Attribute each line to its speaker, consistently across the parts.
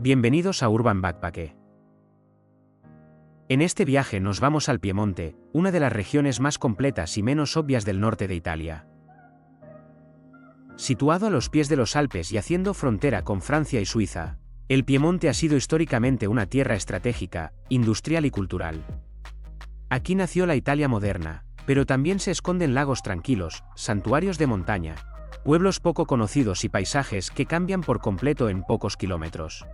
Speaker 1: Bienvenidos a Urban Backpack. En este viaje nos vamos al Piemonte, una de las regiones más completas y menos obvias del norte de Italia. Situado a los pies de los Alpes y haciendo frontera con Francia y Suiza, el Piemonte ha sido históricamente una tierra estratégica, industrial y cultural. Aquí nació la Italia moderna, pero también se esconden lagos tranquilos, santuarios de montaña, pueblos poco conocidos y paisajes que cambian por completo en pocos kilómetros.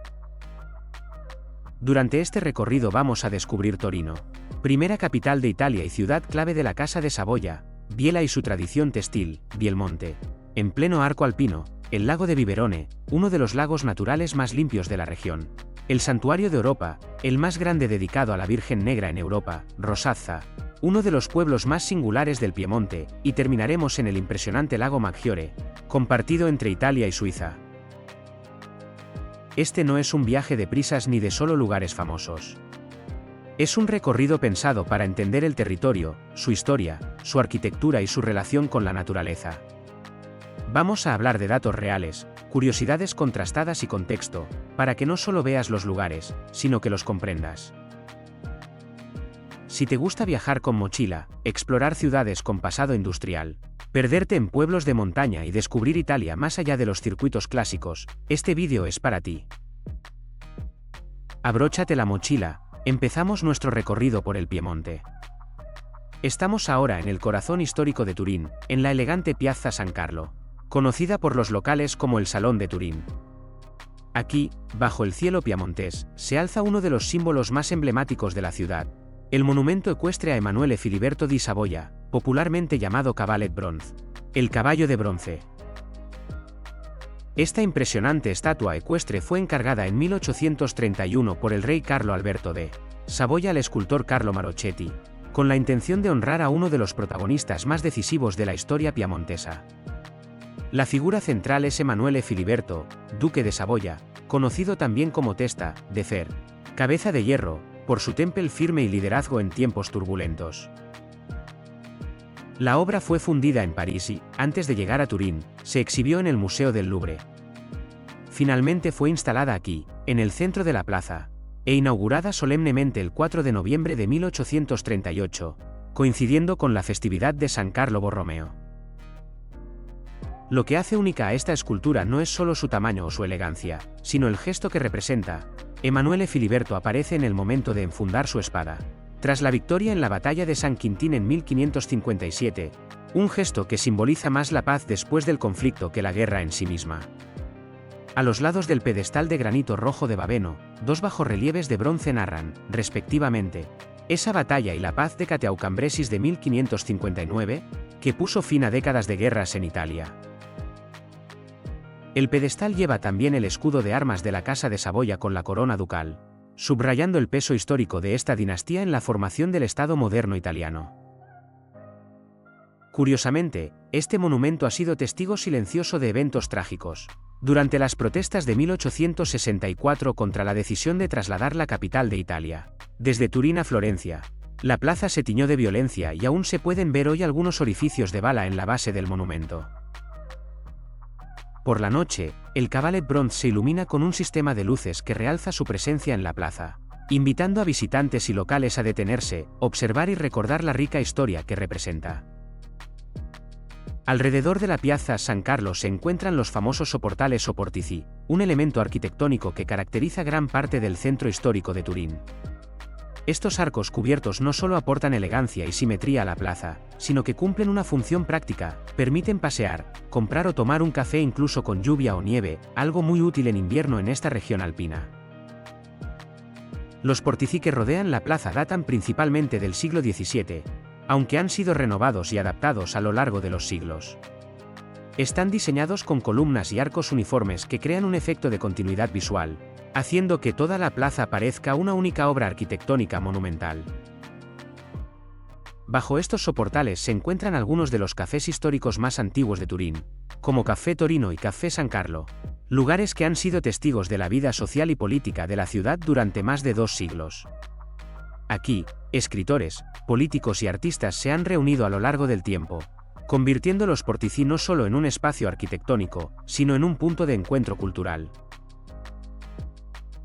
Speaker 1: Durante este recorrido vamos a descubrir Torino, primera capital de Italia y ciudad clave de la Casa de Saboya, Biella y su tradición textil, Bielmonte, en pleno arco alpino, el lago de Viverone, uno de los lagos naturales más limpios de la región, el Santuario de Europa, el más grande dedicado a la Virgen Negra en Europa, Rosazza, uno de los pueblos más singulares del Piemonte, y terminaremos en el impresionante lago Maggiore, compartido entre Italia y Suiza. Este no es un viaje de prisas ni de solo lugares famosos. Es un recorrido pensado para entender el territorio, su historia, su arquitectura y su relación con la naturaleza. Vamos a hablar de datos reales, curiosidades contrastadas y contexto, para que no solo veas los lugares, sino que los comprendas. Si te gusta viajar con mochila, explorar ciudades con pasado industrial, perderte en pueblos de montaña y descubrir Italia más allá de los circuitos clásicos, este vídeo es para ti. Abróchate la mochila, empezamos nuestro recorrido por el Piemonte. Estamos ahora en el corazón histórico de Turín, en la elegante Piazza San Carlo, conocida por los locales como el Salón de Turín. Aquí, bajo el cielo piamontés, se alza uno de los símbolos más emblemáticos de la ciudad, el monumento ecuestre a Emanuele Filiberto di Saboya, popularmente llamado Cavallet Bronze, el caballo de bronce. Esta impresionante estatua ecuestre fue encargada en 1831 por el rey Carlo Alberto de Saboya al escultor Carlo Marochetti, con la intención de honrar a uno de los protagonistas más decisivos de la historia piamontesa. La figura central es Emanuele Filiberto, duque de Saboya, conocido también como Testa de Fer, cabeza de hierro, por su temple firme y liderazgo en tiempos turbulentos. La obra fue fundida en París y, antes de llegar a Turín, se exhibió en el Museo del Louvre. Finalmente fue instalada aquí, en el centro de la plaza, e inaugurada solemnemente el 4 de noviembre de 1838, coincidiendo con la festividad de San Carlo Borromeo. Lo que hace única a esta escultura no es solo su tamaño o su elegancia, sino el gesto que representa. Emanuele Filiberto aparece en el momento de enfundar su espada, tras la victoria en la batalla de San Quintín en 1557, un gesto que simboliza más la paz después del conflicto que la guerra en sí misma. A los lados del pedestal de granito rojo de Baveno, dos bajorrelieves de bronce narran, respectivamente, esa batalla y la paz de Cateaucambresis de 1559, que puso fin a décadas de guerras en Italia. El pedestal lleva también el escudo de armas de la Casa de Saboya con la corona ducal, subrayando el peso histórico de esta dinastía en la formación del Estado moderno italiano. Curiosamente, este monumento ha sido testigo silencioso de eventos trágicos. Durante las protestas de 1864 contra la decisión de trasladar la capital de Italia, desde Turín a Florencia, la plaza se tiñó de violencia y aún se pueden ver hoy algunos orificios de bala en la base del monumento. Por la noche, el Cavallet Bronze se ilumina con un sistema de luces que realza su presencia en la plaza, invitando a visitantes y locales a detenerse, observar y recordar la rica historia que representa. Alrededor de la Piazza San Carlo se encuentran los famosos soportales o portici, un elemento arquitectónico que caracteriza gran parte del centro histórico de Turín. Estos arcos cubiertos no solo aportan elegancia y simetría a la plaza, sino que cumplen una función práctica, permiten pasear, comprar o tomar un café incluso con lluvia o nieve, algo muy útil en invierno en esta región alpina. Los portici que rodean la plaza datan principalmente del siglo XVII, aunque han sido renovados y adaptados a lo largo de los siglos. Están diseñados con columnas y arcos uniformes que crean un efecto de continuidad visual, haciendo que toda la plaza parezca una única obra arquitectónica monumental. Bajo estos soportales se encuentran algunos de los cafés históricos más antiguos de Turín, como Café Torino y Café San Carlo, lugares que han sido testigos de la vida social y política de la ciudad durante más de 2 siglos. Aquí, escritores, políticos y artistas se han reunido a lo largo del tiempo, convirtiendo los portici no solo en un espacio arquitectónico, sino en un punto de encuentro cultural.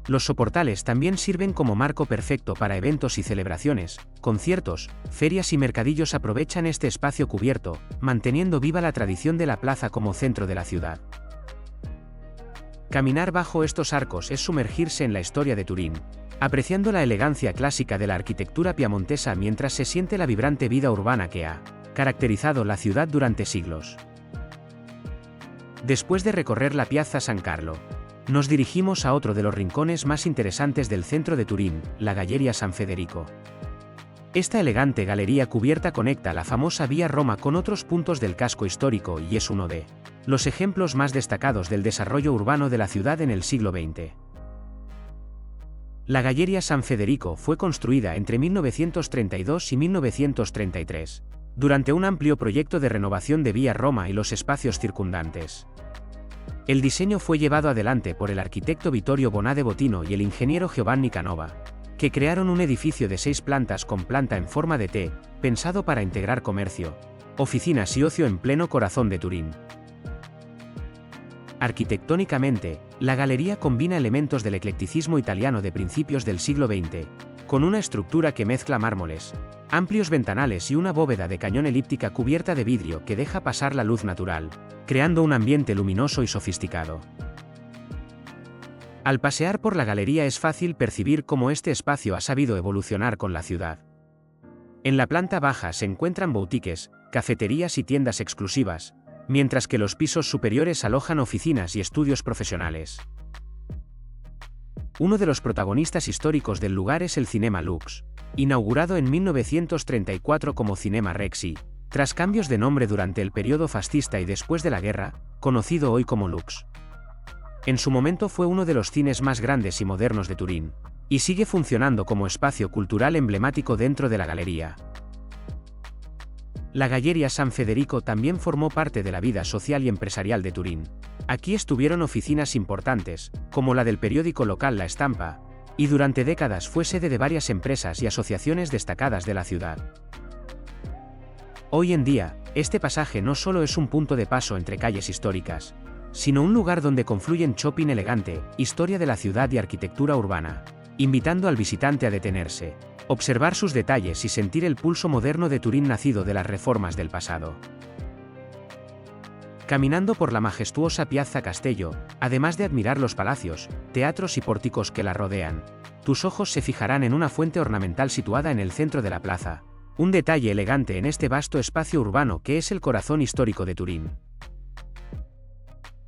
Speaker 1: Los soportales también sirven como marco perfecto para eventos y celebraciones, conciertos, ferias y mercadillos aprovechan este espacio cubierto, manteniendo viva la tradición de la plaza como centro de la ciudad. Caminar bajo estos arcos es sumergirse en la historia de Turín, apreciando la elegancia clásica de la arquitectura piamontesa mientras se siente la vibrante vida urbana que ha caracterizado la ciudad durante siglos. Después de recorrer la Piazza San Carlo, nos dirigimos a otro de los rincones más interesantes del centro de Turín, la Galleria San Federico. Esta elegante galería cubierta conecta la famosa Vía Roma con otros puntos del casco histórico y es uno de los ejemplos más destacados del desarrollo urbano de la ciudad en el siglo XX. La Galleria San Federico fue construida entre 1932 y 1933, durante un amplio proyecto de renovación de Vía Roma y los espacios circundantes. El diseño fue llevado adelante por el arquitecto Vittorio Bonade Botino y el ingeniero Giovanni Canova, que crearon un edificio de 6 plantas con planta en forma de T, pensado para integrar comercio, oficinas y ocio en pleno corazón de Turín. Arquitectónicamente, la galería combina elementos del eclecticismo italiano de principios del siglo XX, con una estructura que mezcla mármoles, amplios ventanales y una bóveda de cañón elíptica cubierta de vidrio que deja pasar la luz natural, creando un ambiente luminoso y sofisticado. Al pasear por la galería es fácil percibir cómo este espacio ha sabido evolucionar con la ciudad. En la planta baja se encuentran boutiques, cafeterías y tiendas exclusivas, mientras que los pisos superiores alojan oficinas y estudios profesionales. Uno de los protagonistas históricos del lugar es el Cinema Lux, inaugurado en 1934 como Cinema Rexi, tras cambios de nombre durante el periodo fascista y después de la guerra, conocido hoy como Lux. En su momento fue uno de los cines más grandes y modernos de Turín, y sigue funcionando como espacio cultural emblemático dentro de la galería. La Galleria San Federico también formó parte de la vida social y empresarial de Turín. Aquí estuvieron oficinas importantes, como la del periódico local La Stampa, y durante décadas fue sede de varias empresas y asociaciones destacadas de la ciudad. Hoy en día, este pasaje no solo es un punto de paso entre calles históricas, sino un lugar donde confluyen shopping elegante, historia de la ciudad y arquitectura urbana, invitando al visitante a detenerse, observar sus detalles y sentir el pulso moderno de Turín nacido de las reformas del pasado. Caminando por la majestuosa Piazza Castello, además de admirar los palacios, teatros y pórticos que la rodean, tus ojos se fijarán en una fuente ornamental situada en el centro de la plaza, un detalle elegante en este vasto espacio urbano que es el corazón histórico de Turín.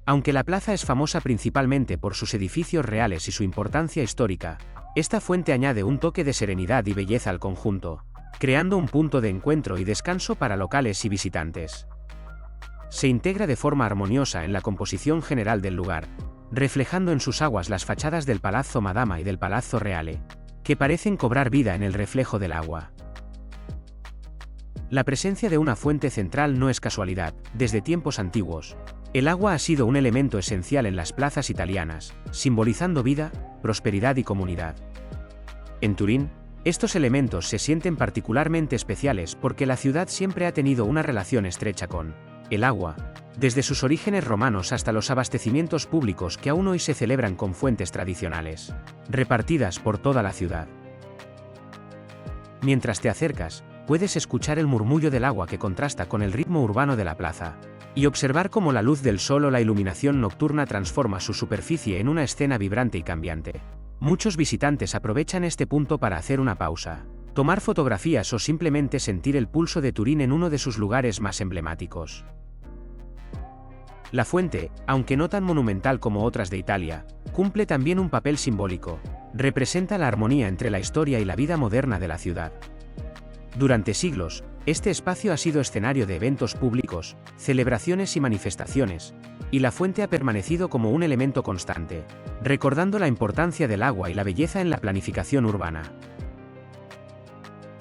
Speaker 1: Aunque la plaza es famosa principalmente por sus edificios reales y su importancia histórica, esta fuente añade un toque de serenidad y belleza al conjunto, creando un punto de encuentro y descanso para locales y visitantes. Se integra de forma armoniosa en la composición general del lugar, reflejando en sus aguas las fachadas del Palazzo Madama y del Palazzo Reale, que parecen cobrar vida en el reflejo del agua. La presencia de una fuente central no es casualidad. Desde tiempos antiguos, el agua ha sido un elemento esencial en las plazas italianas, simbolizando vida, prosperidad y comunidad. En Turín, estos elementos se sienten particularmente especiales porque la ciudad siempre ha tenido una relación estrecha con el agua, desde sus orígenes romanos hasta los abastecimientos públicos que aún hoy se celebran con fuentes tradicionales, repartidas por toda la ciudad. Mientras te acercas, puedes escuchar el murmullo del agua que contrasta con el ritmo urbano de la plaza, y observar cómo la luz del sol o la iluminación nocturna transforma su superficie en una escena vibrante y cambiante. Muchos visitantes aprovechan este punto para hacer una pausa, tomar fotografías o simplemente sentir el pulso de Turín en uno de sus lugares más emblemáticos. La fuente, aunque no tan monumental como otras de Italia, cumple también un papel simbólico. Representa la armonía entre la historia y la vida moderna de la ciudad. Durante siglos, este espacio ha sido escenario de eventos públicos, celebraciones y manifestaciones, y la fuente ha permanecido como un elemento constante, recordando la importancia del agua y la belleza en la planificación urbana.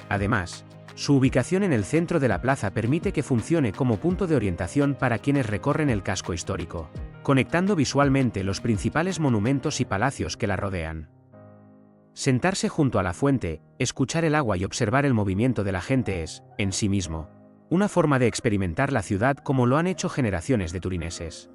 Speaker 1: Además, su ubicación en el centro de la plaza permite que funcione como punto de orientación para quienes recorren el casco histórico, conectando visualmente los principales monumentos y palacios que la rodean. Sentarse junto a la fuente, escuchar el agua y observar el movimiento de la gente es, en sí mismo, una forma de experimentar la ciudad como lo han hecho generaciones de turineses.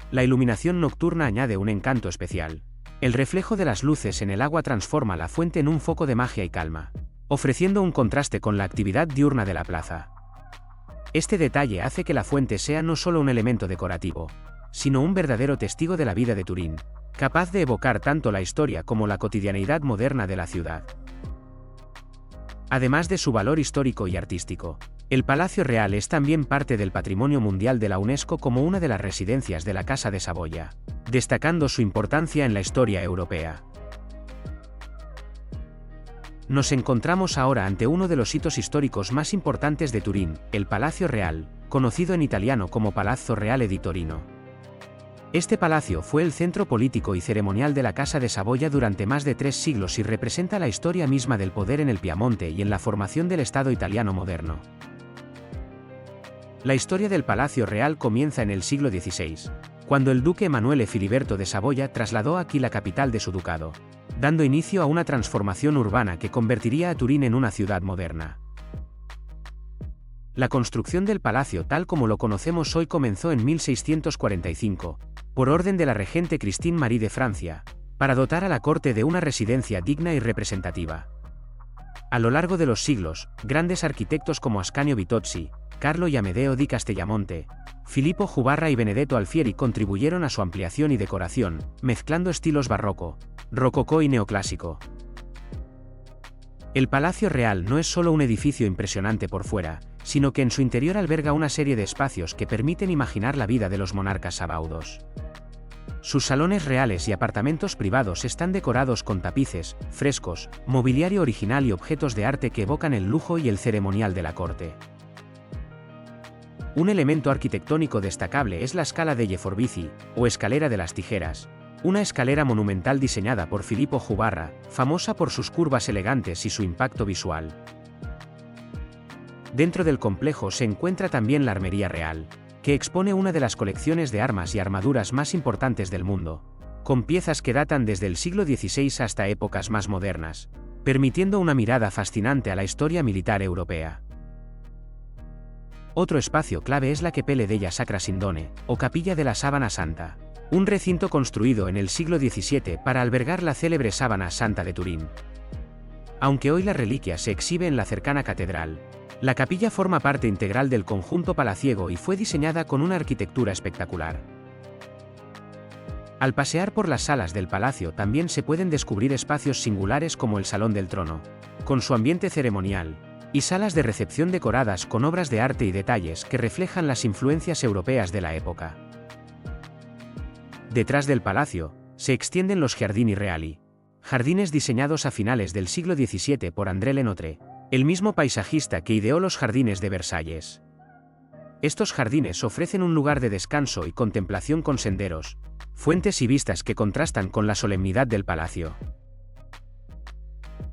Speaker 1: La iluminación nocturna añade un encanto especial. El reflejo de las luces en el agua transforma la fuente en un foco de magia y calma, ofreciendo un contraste con la actividad diurna de la plaza. Este detalle hace que la fuente sea no solo un elemento decorativo, sino un verdadero testigo de la vida de Turín, capaz de evocar tanto la historia como la cotidianeidad moderna de la ciudad. Además de su valor histórico y artístico, el Palacio Real es también parte del Patrimonio Mundial de la UNESCO como una de las residencias de la Casa de Saboya, destacando su importancia en la historia europea. Nos encontramos ahora ante uno de los hitos históricos más importantes de Turín, el Palacio Real, conocido en italiano como Palazzo Reale di Torino. Este palacio fue el centro político y ceremonial de la Casa de Saboya durante más de 3 siglos y representa la historia misma del poder en el Piamonte y en la formación del Estado italiano moderno. La historia del Palacio Real comienza en el siglo XVI, cuando el duque Emanuele Filiberto de Saboya trasladó aquí la capital de su ducado, dando inicio a una transformación urbana que convertiría a Turín en una ciudad moderna. La construcción del palacio tal como lo conocemos hoy comenzó en 1645, por orden de la regente Christine Marie de Francia, para dotar a la corte de una residencia digna y representativa. A lo largo de los siglos, grandes arquitectos como Ascanio Vitozzi, Carlo y Amedeo di Castellamonte, Filippo Jubarra y Benedetto Alfieri contribuyeron a su ampliación y decoración, mezclando estilos barroco, rococó y neoclásico. El Palacio Real no es solo un edificio impresionante por fuera, sino que en su interior alberga una serie de espacios que permiten imaginar la vida de los monarcas sabaudos. Sus salones reales y apartamentos privados están decorados con tapices, frescos, mobiliario original y objetos de arte que evocan el lujo y el ceremonial de la corte. Un elemento arquitectónico destacable es la Scala degli Forbici, o Escalera de las Tijeras, una escalera monumental diseñada por Filippo Jubarra, famosa por sus curvas elegantes y su impacto visual. Dentro del complejo se encuentra también la Armería Real, que expone una de las colecciones de armas y armaduras más importantes del mundo, con piezas que datan desde el siglo XVI hasta épocas más modernas, permitiendo una mirada fascinante a la historia militar europea. Otro espacio clave es la Cappella della Sacra Sindone, o Capilla de la Sábana Santa, un recinto construido en el siglo XVII para albergar la célebre Sábana Santa de Turín. Aunque hoy la reliquia se exhibe en la cercana catedral, la capilla forma parte integral del conjunto palaciego y fue diseñada con una arquitectura espectacular. Al pasear por las salas del palacio también se pueden descubrir espacios singulares como el Salón del Trono, con su ambiente ceremonial, y salas de recepción decoradas con obras de arte y detalles que reflejan las influencias europeas de la época. Detrás del palacio, se extienden los Giardini Reali, jardines diseñados a finales del siglo XVII por André Lenotre, el mismo paisajista que ideó los jardines de Versalles. Estos jardines ofrecen un lugar de descanso y contemplación con senderos, fuentes y vistas que contrastan con la solemnidad del palacio.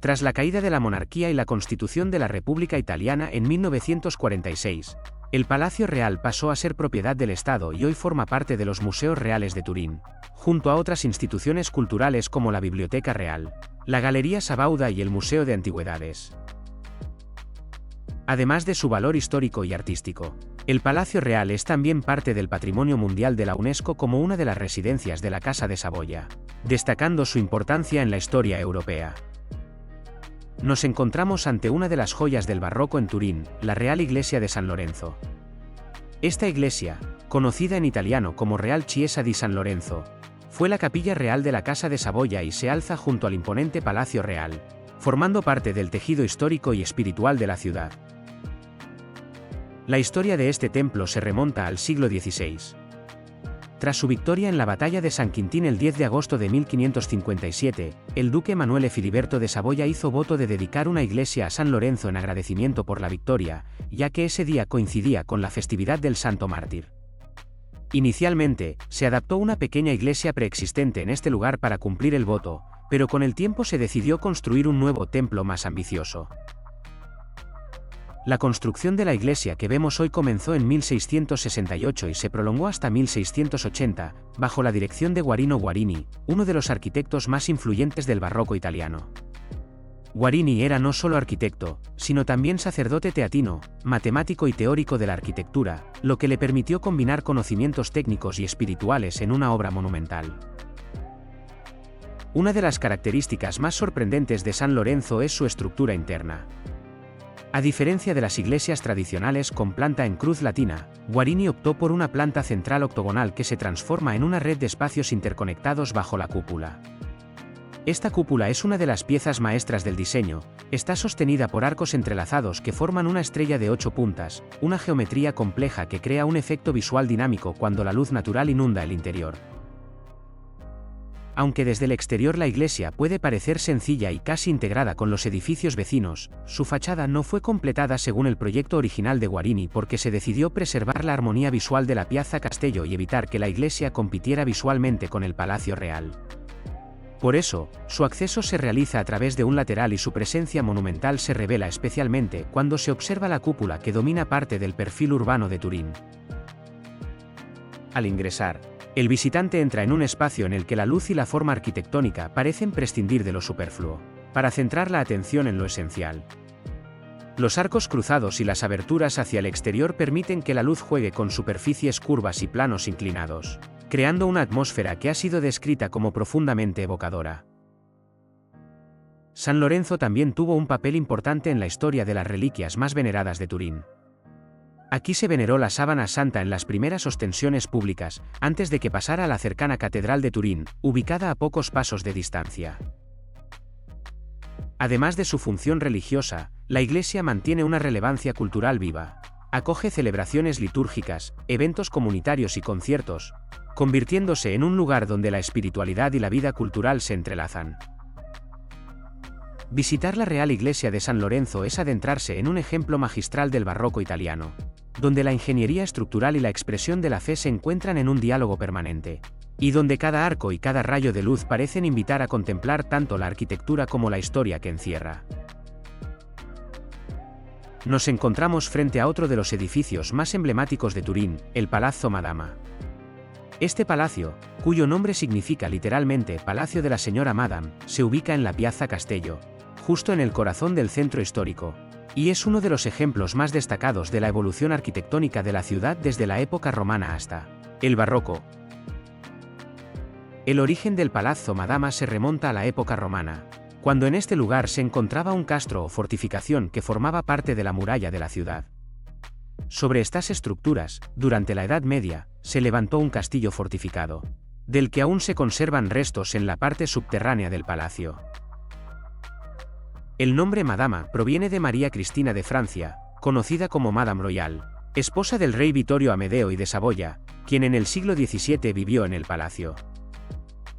Speaker 1: Tras la caída de la monarquía y la constitución de la República Italiana en 1946, el Palacio Real pasó a ser propiedad del Estado y hoy forma parte de los Museos Reales de Turín, junto a otras instituciones culturales como la Biblioteca Real, la Galería Sabauda y el Museo de Antigüedades. Además de su valor histórico y artístico, el Palacio Real es también parte del Patrimonio Mundial de la UNESCO como una de las residencias de la Casa de Saboya, destacando su importancia en la historia europea. Nos encontramos ante una de las joyas del barroco en Turín, la Real Iglesia de San Lorenzo. Esta iglesia, conocida en italiano como Real Chiesa di San Lorenzo, fue la capilla real de la Casa de Saboya y se alza junto al imponente Palacio Real, formando parte del tejido histórico y espiritual de la ciudad. La historia de este templo se remonta al siglo XVI. Tras su victoria en la batalla de San Quintín el 10 de agosto de 1557, el duque Emanuele Filiberto de Saboya hizo voto de dedicar una iglesia a San Lorenzo en agradecimiento por la victoria, ya que ese día coincidía con la festividad del Santo Mártir. Inicialmente, se adaptó una pequeña iglesia preexistente en este lugar para cumplir el voto, pero con el tiempo se decidió construir un nuevo templo más ambicioso. La construcción de la iglesia que vemos hoy comenzó en 1668 y se prolongó hasta 1680, bajo la dirección de Guarino Guarini, uno de los arquitectos más influyentes del barroco italiano. Guarini era no solo arquitecto, sino también sacerdote teatino, matemático y teórico de la arquitectura, lo que le permitió combinar conocimientos técnicos y espirituales en una obra monumental. Una de las características más sorprendentes de San Lorenzo es su estructura interna. A diferencia de las iglesias tradicionales con planta en cruz latina, Guarini optó por una planta central octogonal que se transforma en una red de espacios interconectados bajo la cúpula. Esta cúpula es una de las piezas maestras del diseño, está sostenida por arcos entrelazados que forman una estrella de 8 puntas, una geometría compleja que crea un efecto visual dinámico cuando la luz natural inunda el interior. Aunque desde el exterior la iglesia puede parecer sencilla y casi integrada con los edificios vecinos, su fachada no fue completada según el proyecto original de Guarini porque se decidió preservar la armonía visual de la Piazza Castello y evitar que la iglesia compitiera visualmente con el Palacio Real. Por eso, su acceso se realiza a través de un lateral y su presencia monumental se revela especialmente cuando se observa la cúpula que domina parte del perfil urbano de Turín. Al ingresar, el visitante entra en un espacio en el que la luz y la forma arquitectónica parecen prescindir de lo superfluo, para centrar la atención en lo esencial. Los arcos cruzados y las aberturas hacia el exterior permiten que la luz juegue con superficies curvas y planos inclinados, creando una atmósfera que ha sido descrita como profundamente evocadora. San Lorenzo también tuvo un papel importante en la historia de las reliquias más veneradas de Turín. Aquí se veneró la sábana santa en las primeras ostensiones públicas, antes de que pasara a la cercana Catedral de Turín, ubicada a pocos pasos de distancia. Además de su función religiosa, la iglesia mantiene una relevancia cultural viva. Acoge celebraciones litúrgicas, eventos comunitarios y conciertos, convirtiéndose en un lugar donde la espiritualidad y la vida cultural se entrelazan. Visitar la Real Iglesia de San Lorenzo es adentrarse en un ejemplo magistral del barroco italiano, donde la ingeniería estructural y la expresión de la fe se encuentran en un diálogo permanente, y donde cada arco y cada rayo de luz parecen invitar a contemplar tanto la arquitectura como la historia que encierra. Nos encontramos frente a otro de los edificios más emblemáticos de Turín, el Palazzo Madama. Este palacio, cuyo nombre significa literalmente Palacio de la Señora Madame, se ubica en la Piazza Castello, justo en el corazón del centro histórico, y es uno de los ejemplos más destacados de la evolución arquitectónica de la ciudad desde la época romana hasta el barroco. El origen del Palazzo Madama se remonta a la época romana, cuando en este lugar se encontraba un castro o fortificación que formaba parte de la muralla de la ciudad. Sobre estas estructuras, durante la Edad Media, se levantó un castillo fortificado, del que aún se conservan restos en la parte subterránea del palacio. El nombre Madama proviene de María Cristina de Francia, conocida como Madame Royal, esposa del rey Vittorio Amedeo I de Saboya, quien en el siglo XVII vivió en el palacio.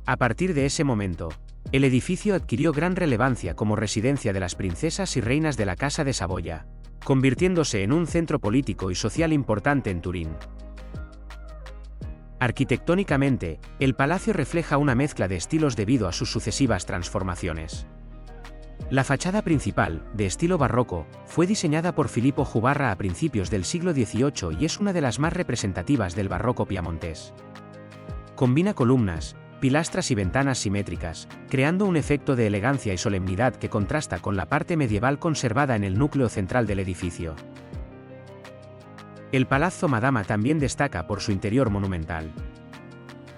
Speaker 1: A partir de ese momento, el edificio adquirió gran relevancia como residencia de las princesas y reinas de la Casa de Saboya, convirtiéndose en un centro político y social importante en Turín. Arquitectónicamente, el palacio refleja una mezcla de estilos debido a sus sucesivas transformaciones. La fachada principal, de estilo barroco, fue diseñada por Filippo Jubarra a principios del siglo XVIII y es una de las más representativas del barroco piamontés. Combina columnas, pilastras y ventanas simétricas, creando un efecto de elegancia y solemnidad que contrasta con la parte medieval conservada en el núcleo central del edificio. El Palazzo Madama también destaca por su interior monumental.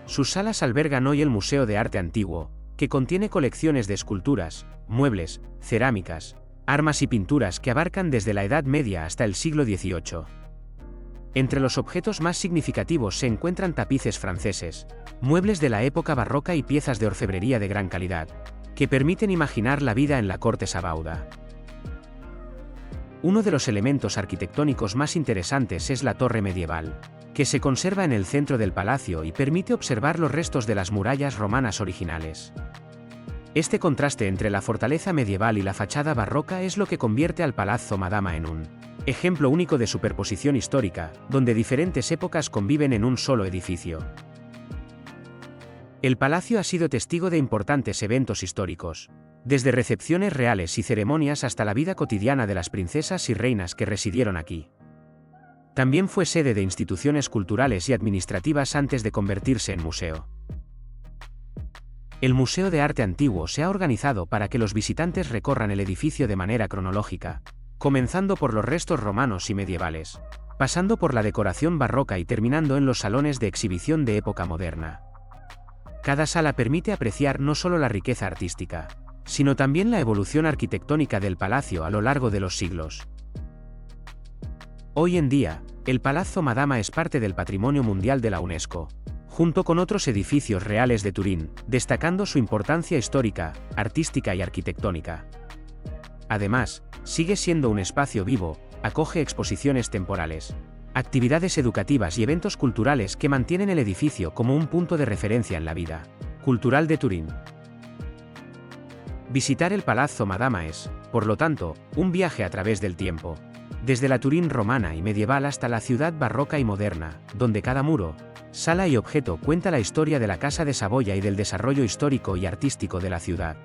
Speaker 1: Sus salas albergan hoy el Museo de Arte Antiguo, que contiene colecciones de esculturas, muebles, cerámicas, armas y pinturas que abarcan desde la Edad Media hasta el siglo XVIII. Entre los objetos más significativos se encuentran tapices franceses, muebles de la época barroca y piezas de orfebrería de gran calidad, que permiten imaginar la vida en la corte sabauda. Uno de los elementos arquitectónicos más interesantes es la torre medieval, que se conserva en el centro del palacio y permite observar los restos de las murallas romanas originales. Este contraste entre la fortaleza medieval y la fachada barroca es lo que convierte al Palazzo Madama en un ejemplo único de superposición histórica, donde diferentes épocas conviven en un solo edificio. El palacio ha sido testigo de importantes eventos históricos, desde recepciones reales y ceremonias hasta la vida cotidiana de las princesas y reinas que residieron aquí. También fue sede de instituciones culturales y administrativas antes de convertirse en museo. El Museo de Arte Antiguo se ha organizado para que los visitantes recorran el edificio de manera cronológica, comenzando por los restos romanos y medievales, pasando por la decoración barroca y terminando en los salones de exhibición de época moderna. Cada sala permite apreciar no solo la riqueza artística, sino también la evolución arquitectónica del palacio a lo largo de los siglos. Hoy en día, el Palazzo Madama es parte del Patrimonio Mundial de la UNESCO, junto con otros edificios reales de Turín, destacando su importancia histórica, artística y arquitectónica. Además, sigue siendo un espacio vivo, acoge exposiciones temporales, actividades educativas y eventos culturales que mantienen el edificio como un punto de referencia en la vida cultural de Turín. Visitar el Palazzo Madama es, por lo tanto, un viaje a través del tiempo, desde la Turín romana y medieval hasta la ciudad barroca y moderna, donde cada muro, sala y objeto cuenta la historia de la Casa de Saboya y del desarrollo histórico y artístico de la ciudad.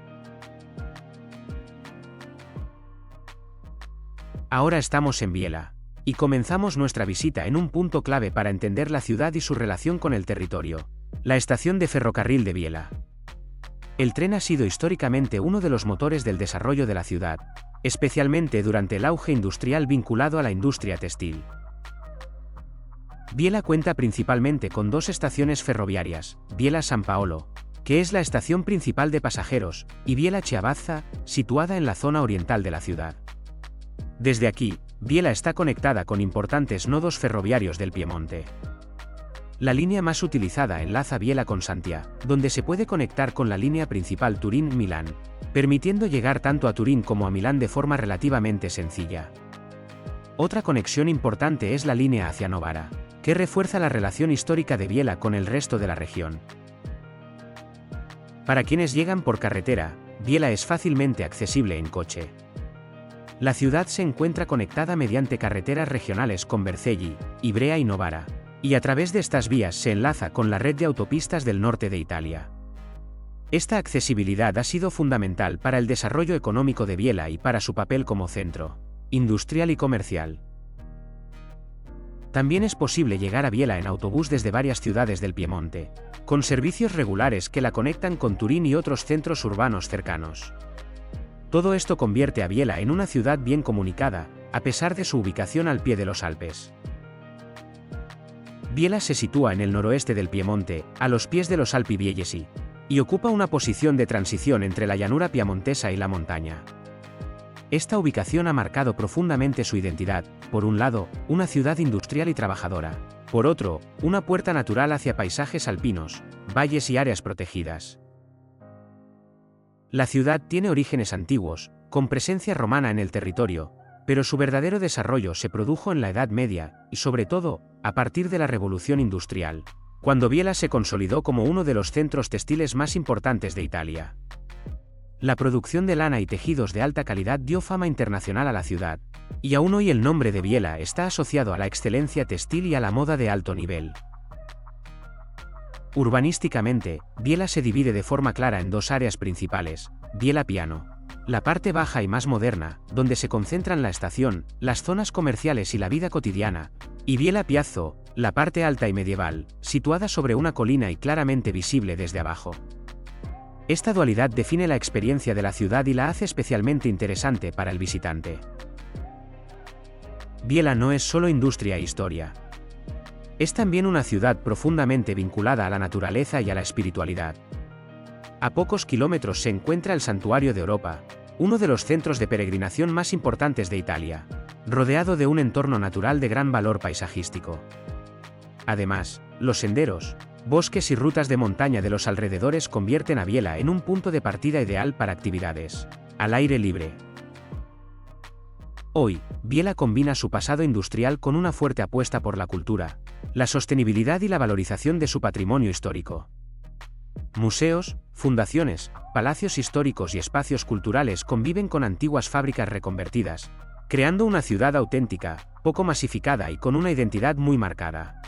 Speaker 1: Ahora estamos en Biella, y comenzamos nuestra visita en un punto clave para entender la ciudad y su relación con el territorio, la estación de ferrocarril de Biella. El tren ha sido históricamente uno de los motores del desarrollo de la ciudad, especialmente durante el auge industrial vinculado a la industria textil. Biella cuenta principalmente con dos estaciones ferroviarias, Biella San Paolo, que es la estación principal de pasajeros, y Biella Chiavezza, situada en la zona oriental de la ciudad. Desde aquí, Biella está conectada con importantes nodos ferroviarios del Piemonte. La línea más utilizada enlaza Biella con Santia, donde se puede conectar con la línea principal Turín-Milán, permitiendo llegar tanto a Turín como a Milán de forma relativamente sencilla. Otra conexión importante es la línea hacia Novara, que refuerza la relación histórica de Biella con el resto de la región. Para quienes llegan por carretera, Biella es fácilmente accesible en coche. La ciudad se encuentra conectada mediante carreteras regionales con Vercelli, Ivrea y Novara, y a través de estas vías se enlaza con la red de autopistas del norte de Italia. Esta accesibilidad ha sido fundamental para el desarrollo económico de Biella y para su papel como centro industrial y comercial. También es posible llegar a Biella en autobús desde varias ciudades del Piemonte, con servicios regulares que la conectan con Turín y otros centros urbanos cercanos. Todo esto convierte a Biella en una ciudad bien comunicada, a pesar de su ubicación al pie de los Alpes. Biella se sitúa en el noroeste del Piemonte, a los pies de los Alpi Biellesi, y ocupa una posición de transición entre la llanura piamontesa y la montaña. Esta ubicación ha marcado profundamente su identidad, por un lado, una ciudad industrial y trabajadora, por otro, una puerta natural hacia paisajes alpinos, valles y áreas protegidas. La ciudad tiene orígenes antiguos, con presencia romana en el territorio, pero su verdadero desarrollo se produjo en la Edad Media, y sobre todo, a partir de la Revolución Industrial, cuando Biella se consolidó como uno de los centros textiles más importantes de Italia. La producción de lana y tejidos de alta calidad dio fama internacional a la ciudad, y aún hoy el nombre de Biella está asociado a la excelencia textil y a la moda de alto nivel. Urbanísticamente, Biella se divide de forma clara en dos áreas principales: Biella Piano, la parte baja y más moderna, donde se concentran la estación, las zonas comerciales y la vida cotidiana, y Biella Piazzo, la parte alta y medieval, situada sobre una colina y claramente visible desde abajo. Esta dualidad define la experiencia de la ciudad y la hace especialmente interesante para el visitante. Biella no es solo industria e historia. Es también una ciudad profundamente vinculada a la naturaleza y a la espiritualidad. A pocos kilómetros se encuentra el Santuario de Europa, uno de los centros de peregrinación más importantes de Italia, rodeado de un entorno natural de gran valor paisajístico. Además, los senderos, bosques y rutas de montaña de los alrededores convierten a Biella en un punto de partida ideal para actividades al aire libre. Hoy, Biella combina su pasado industrial con una fuerte apuesta por la cultura, la sostenibilidad y la valorización de su patrimonio histórico. Museos, fundaciones, palacios históricos y espacios culturales conviven con antiguas fábricas reconvertidas, creando una ciudad auténtica, poco masificada y con una identidad muy marcada.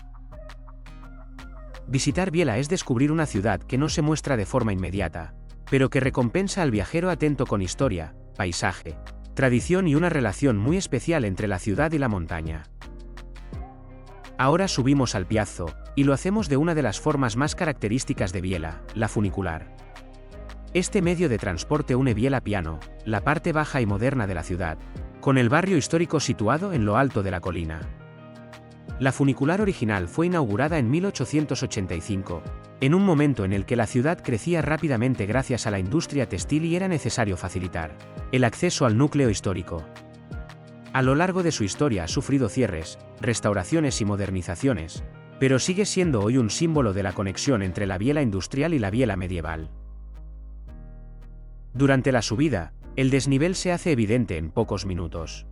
Speaker 1: Visitar Biella es descubrir una ciudad que no se muestra de forma inmediata, pero que recompensa al viajero atento con historia, paisaje, tradición y una relación muy especial entre la ciudad y la montaña. Ahora subimos al Piazzo, y lo hacemos de una de las formas más características de Biella, la funicular. Este medio de transporte une Biella Piano, la parte baja y moderna de la ciudad, con el barrio histórico situado en lo alto de la colina. La funicular original fue inaugurada en 1885, en un momento en el que la ciudad crecía rápidamente gracias a la industria textil y era necesario facilitar el acceso al núcleo histórico. A lo largo de su historia ha sufrido cierres, restauraciones y modernizaciones, pero sigue siendo hoy un símbolo de la conexión entre la Biela industrial y la Biela medieval. Durante la subida, el desnivel se hace evidente en pocos minutos.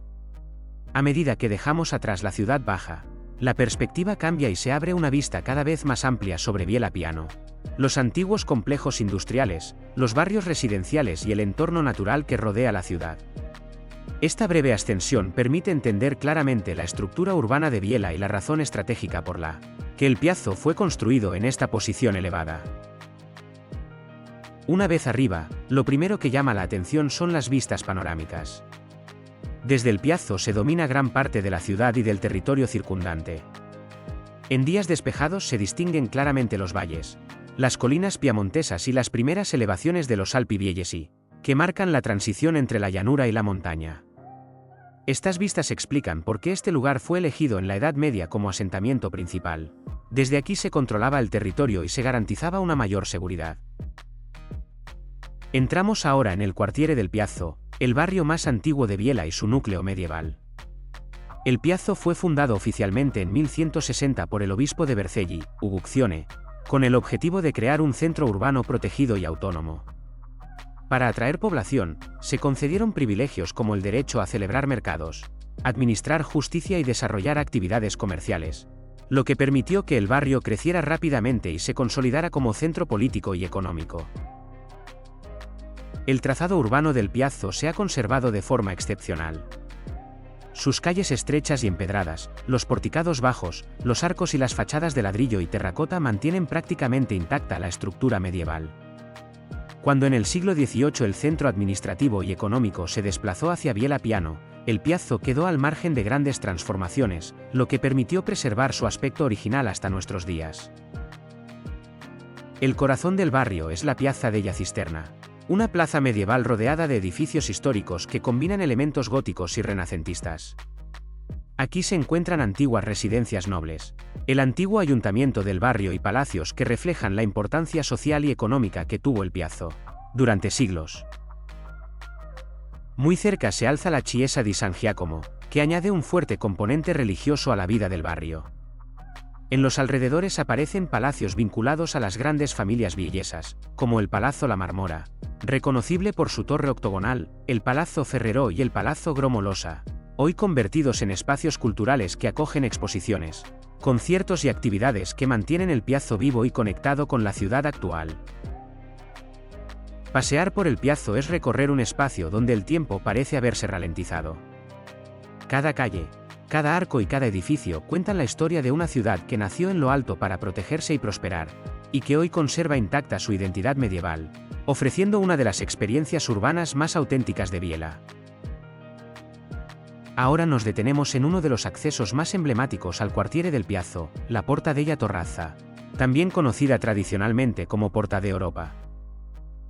Speaker 1: A medida que dejamos atrás la ciudad baja, la perspectiva cambia y se abre una vista cada vez más amplia sobre Biela Piano, los antiguos complejos industriales, los barrios residenciales y el entorno natural que rodea la ciudad. Esta breve ascensión permite entender claramente la estructura urbana de Biela y la razón estratégica por la que el Piazzo fue construido en esta posición elevada. Una vez arriba, lo primero que llama la atención son las vistas panorámicas. Desde el Piazzo se domina gran parte de la ciudad y del territorio circundante. En días despejados se distinguen claramente los valles, las colinas piamontesas y las primeras elevaciones de los Alpi Biellesi, que marcan la transición entre la llanura y la montaña. Estas vistas explican por qué este lugar fue elegido en la Edad Media como asentamiento principal. Desde aquí se controlaba el territorio y se garantizaba una mayor seguridad. Entramos ahora en el Quartiere del Piazzo, el barrio más antiguo de Biela y su núcleo medieval. El Piazzo fue fundado oficialmente en 1160 por el obispo de Vercelli, Uguccione, con el objetivo de crear un centro urbano protegido y autónomo. Para atraer población, se concedieron privilegios como el derecho a celebrar mercados, administrar justicia y desarrollar actividades comerciales, lo que permitió que el barrio creciera rápidamente y se consolidara como centro político y económico. El trazado urbano del Piazzo se ha conservado de forma excepcional. Sus calles estrechas y empedradas, los porticados bajos, los arcos y las fachadas de ladrillo y terracota mantienen prácticamente intacta la estructura medieval. Cuando en el siglo XVIII el centro administrativo y económico se desplazó hacia Biela Piano, el Piazzo quedó al margen de grandes transformaciones, lo que permitió preservar su aspecto original hasta nuestros días. El corazón del barrio es la Piazza della Cisterna, una plaza medieval rodeada de edificios históricos que combinan elementos góticos y renacentistas. Aquí se encuentran antiguas residencias nobles, el antiguo ayuntamiento del barrio y palacios que reflejan la importancia social y económica que tuvo el Piazzo durante siglos. Muy cerca se alza la Chiesa di San Giacomo, que añade un fuerte componente religioso a la vida del barrio. En los alrededores aparecen palacios vinculados a las grandes familias villesas, como el Palazzo La Marmora, reconocible por su torre octogonal, el Palazzo Ferrero y el Palazzo Gromolosa, hoy convertidos en espacios culturales que acogen exposiciones, conciertos y actividades que mantienen el Piazzo vivo y conectado con la ciudad actual. Pasear por el Piazzo es recorrer un espacio donde el tiempo parece haberse ralentizado. Cada calle, cada arco y cada edificio cuentan la historia de una ciudad que nació en lo alto para protegerse y prosperar, y que hoy conserva intacta su identidad medieval, ofreciendo una de las experiencias urbanas más auténticas de Biela. Ahora nos detenemos en uno de los accesos más emblemáticos al Quartiere del Piazzo, la Porta della Torrazza, también conocida tradicionalmente como Porta de Europa.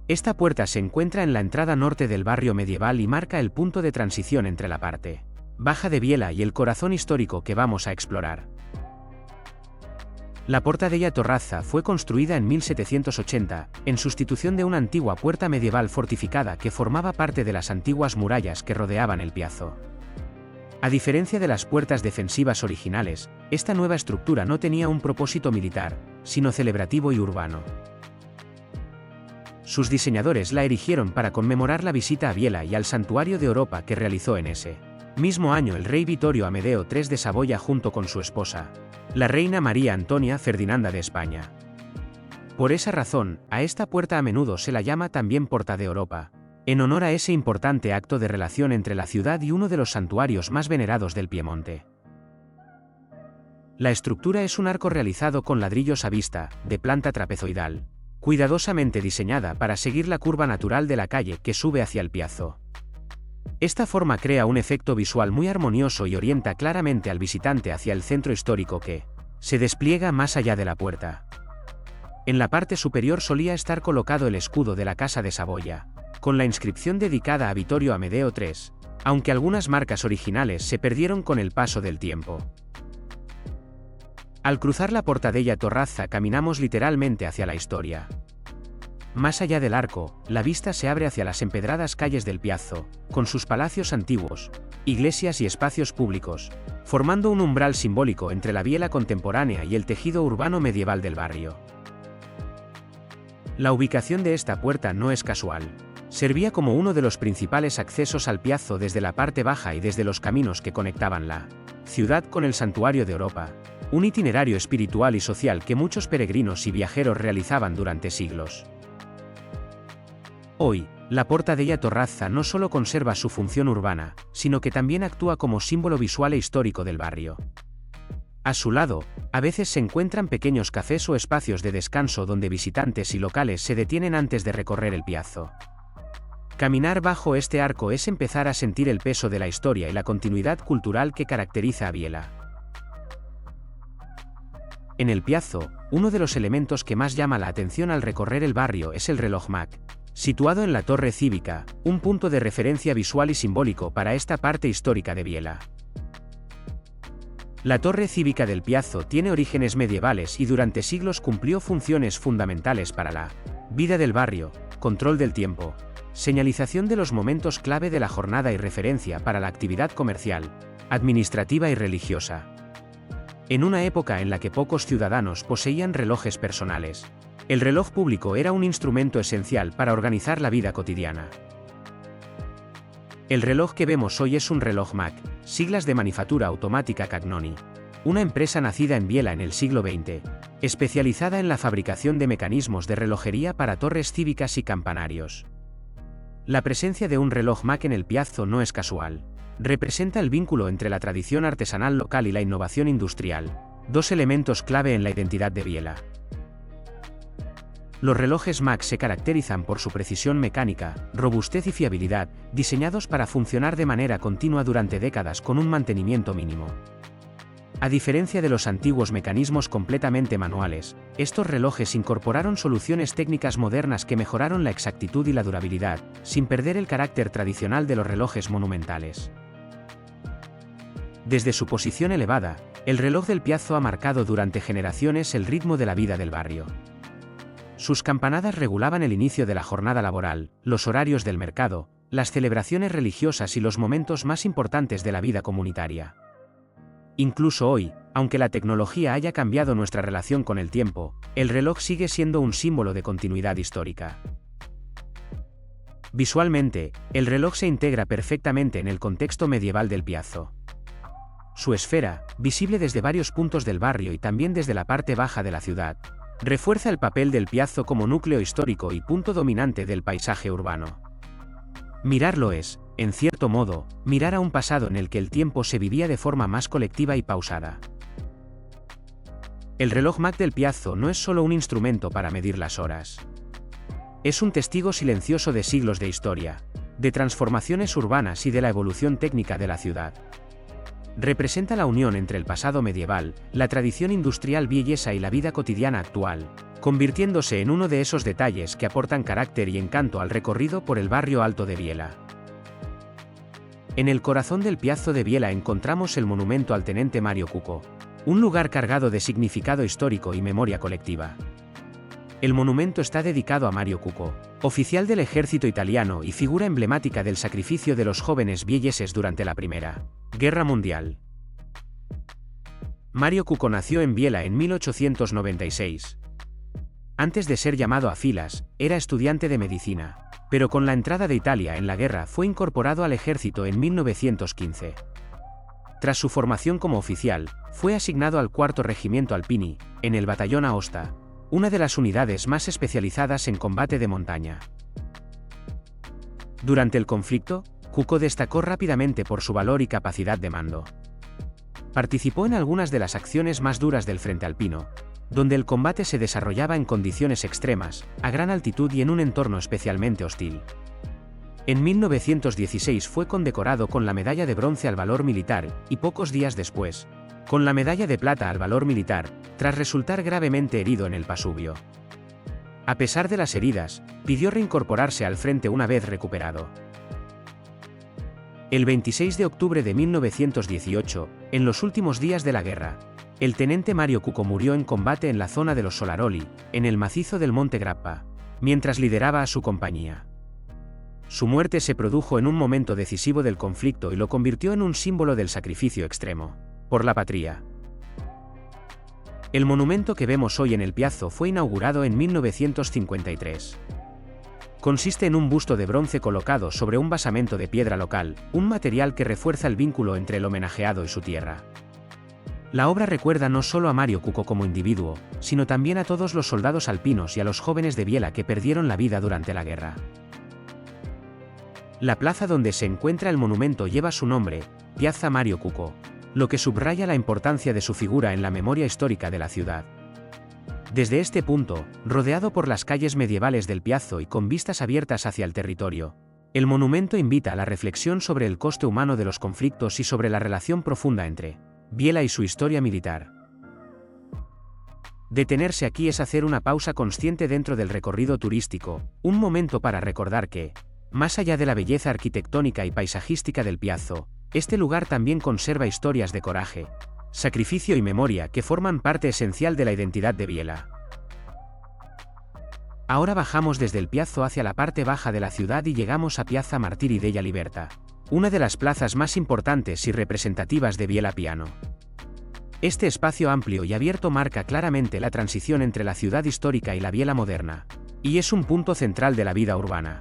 Speaker 1: Esta puerta se encuentra en la entrada norte del barrio medieval y marca el punto de transición entre la parte baja de Biela y el corazón histórico que vamos a explorar. La Porta della Torrazza fue construida en 1780, en sustitución de una antigua puerta medieval fortificada que formaba parte de las antiguas murallas que rodeaban el Piazzo. A diferencia de las puertas defensivas originales, esta nueva estructura no tenía un propósito militar, sino celebrativo y urbano. Sus diseñadores la erigieron para conmemorar la visita a Biela y al Santuario de Europa que realizó en ese mismo año el rey Vittorio Amedeo III de Saboya junto con su esposa, la reina María Antonia Ferdinanda de España. Por esa razón, a esta puerta a menudo se la llama también Porta de Europa, en honor a ese importante acto de relación entre la ciudad y uno de los santuarios más venerados del Piemonte. La estructura es un arco realizado con ladrillos a vista, de planta trapezoidal, cuidadosamente diseñada para seguir la curva natural de la calle que sube hacia el Piazzo. Esta forma crea un efecto visual muy armonioso y orienta claramente al visitante hacia el centro histórico que se despliega más allá de la puerta. En la parte superior solía estar colocado el escudo de la Casa de Saboya, con la inscripción dedicada a Vittorio Amedeo III, aunque algunas marcas originales se perdieron con el paso del tiempo. Al cruzar la Porta della Torrazza caminamos literalmente hacia la historia. Más allá del arco, la vista se abre hacia las empedradas calles del Piazzo, con sus palacios antiguos, iglesias y espacios públicos, formando un umbral simbólico entre la biela contemporánea y el tejido urbano medieval del barrio. La ubicación de esta puerta no es casual. Servía como uno de los principales accesos al Piazzo desde la parte baja y desde los caminos que conectaban la ciudad con el Santuario de Europa, un itinerario espiritual y social que muchos peregrinos y viajeros realizaban durante siglos. Hoy, la Porta della Torrazza no solo conserva su función urbana, sino que también actúa como símbolo visual e histórico del barrio. A su lado, a veces se encuentran pequeños cafés o espacios de descanso donde visitantes y locales se detienen antes de recorrer el Piazzo. Caminar bajo este arco es empezar a sentir el peso de la historia y la continuidad cultural que caracteriza a Biella. En el Piazzo, uno de los elementos que más llama la atención al recorrer el barrio es el reloj MAC, situado en la Torre Cívica, un punto de referencia visual y simbólico para esta parte histórica de Biella. La Torre Cívica del Piazzo tiene orígenes medievales y durante siglos cumplió funciones fundamentales para la vida del barrio, control del tiempo, señalización de los momentos clave de la jornada y referencia para la actividad comercial, administrativa y religiosa. En una época en la que pocos ciudadanos poseían relojes personales, el reloj público era un instrumento esencial para organizar la vida cotidiana. El reloj que vemos hoy es un reloj MAC, siglas de Manifattura Automática Cagnoni, una empresa nacida en Biella en el siglo XX, especializada en la fabricación de mecanismos de relojería para torres cívicas y campanarios. La presencia de un reloj MAC en el Piazzo no es casual. Representa el vínculo entre la tradición artesanal local y la innovación industrial, dos elementos clave en la identidad de Biella. Los relojes MAC se caracterizan por su precisión mecánica, robustez y fiabilidad, diseñados para funcionar de manera continua durante décadas con un mantenimiento mínimo. A diferencia de los antiguos mecanismos completamente manuales, estos relojes incorporaron soluciones técnicas modernas que mejoraron la exactitud y la durabilidad, sin perder el carácter tradicional de los relojes monumentales. Desde su posición elevada, el reloj del Piazzo ha marcado durante generaciones el ritmo de la vida del barrio. Sus campanadas regulaban el inicio de la jornada laboral, los horarios del mercado, las celebraciones religiosas y los momentos más importantes de la vida comunitaria. Incluso hoy, aunque la tecnología haya cambiado nuestra relación con el tiempo, el reloj sigue siendo un símbolo de continuidad histórica. Visualmente, el reloj se integra perfectamente en el contexto medieval del Piazzo. Su esfera, visible desde varios puntos del barrio y también desde la parte baja de la ciudad, refuerza el papel del Piazzo como núcleo histórico y punto dominante del paisaje urbano. Mirarlo es, en cierto modo, mirar a un pasado en el que el tiempo se vivía de forma más colectiva y pausada. El reloj MAC del Piazzo no es solo un instrumento para medir las horas. Es un testigo silencioso de siglos de historia, de transformaciones urbanas y de la evolución técnica de la ciudad. Representa la unión entre el pasado medieval, la tradición industrial villesa y la vida cotidiana actual, convirtiéndose en uno de esos detalles que aportan carácter y encanto al recorrido por el barrio alto de Biella. En el corazón del Piazzo de Biella encontramos el monumento al teniente Mario Cucco, un lugar cargado de significado histórico y memoria colectiva. El monumento está dedicado a Mario Cucco, oficial del ejército italiano y figura emblemática del sacrificio de los jóvenes villeses durante la Primera Guerra Mundial. Mario Cucco nació en Biella en 1896. Antes de ser llamado a filas, era estudiante de medicina, pero con la entrada de Italia en la guerra fue incorporado al ejército en 1915. Tras su formación como oficial, fue asignado al 4º Regimiento Alpini, en el batallón Aosta, una de las unidades más especializadas en combate de montaña. Durante el conflicto, Cucco destacó rápidamente por su valor y capacidad de mando. Participó en algunas de las acciones más duras del frente alpino, donde el combate se desarrollaba en condiciones extremas, a gran altitud y en un entorno especialmente hostil. En 1916 fue condecorado con la Medalla de Bronce al Valor Militar, y pocos días después, con la Medalla de Plata al Valor Militar, tras resultar gravemente herido en el Pasubio. A pesar de las heridas, pidió reincorporarse al frente una vez recuperado. El 26 de octubre de 1918, en los últimos días de la guerra, El tenente Mario Cuco murió en combate en la zona de los Solaroli, en el macizo del Monte Grappa, mientras lideraba a su compañía. Su muerte se produjo en un momento decisivo del conflicto y lo convirtió en un símbolo del sacrificio extremo por la patria. El monumento que vemos hoy en el Piazzo fue inaugurado en 1953. Consiste en un busto de bronce colocado sobre un basamento de piedra local, un material que refuerza el vínculo entre el homenajeado y su tierra. La obra recuerda no solo a Mario Cuco como individuo, sino también a todos los soldados alpinos y a los jóvenes de Biela que perdieron la vida durante la guerra. La plaza donde se encuentra el monumento lleva su nombre, Piazza Mario Cuco, lo que subraya la importancia de su figura en la memoria histórica de la ciudad. Desde este punto, rodeado por las calles medievales del Piazzo y con vistas abiertas hacia el territorio, el monumento invita a la reflexión sobre el coste humano de los conflictos y sobre la relación profunda entre Biela y su historia militar. Detenerse aquí es hacer una pausa consciente dentro del recorrido turístico, un momento para recordar que, más allá de la belleza arquitectónica y paisajística del Piazzo, este lugar también conserva historias de coraje, sacrificio y memoria que forman parte esencial de la identidad de Biela. Ahora bajamos desde el Piazzo hacia la parte baja de la ciudad y llegamos a Piazza Martiri della Libertà, una de las plazas más importantes y representativas de Biela Piano. Este espacio amplio y abierto marca claramente la transición entre la ciudad histórica y la Biela moderna, y es un punto central de la vida urbana.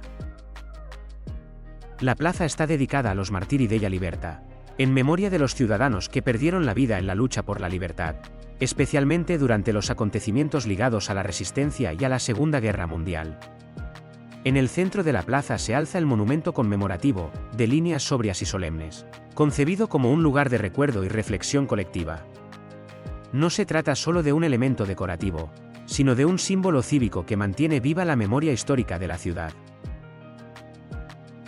Speaker 1: La plaza está dedicada a los Martiri della Libertà, en memoria de los ciudadanos que perdieron la vida en la lucha por la libertad, especialmente durante los acontecimientos ligados a la resistencia y a la Segunda Guerra Mundial. En el centro de la plaza se alza el monumento conmemorativo, de líneas sobrias y solemnes, concebido como un lugar de recuerdo y reflexión colectiva. No se trata solo de un elemento decorativo, sino de un símbolo cívico que mantiene viva la memoria histórica de la ciudad.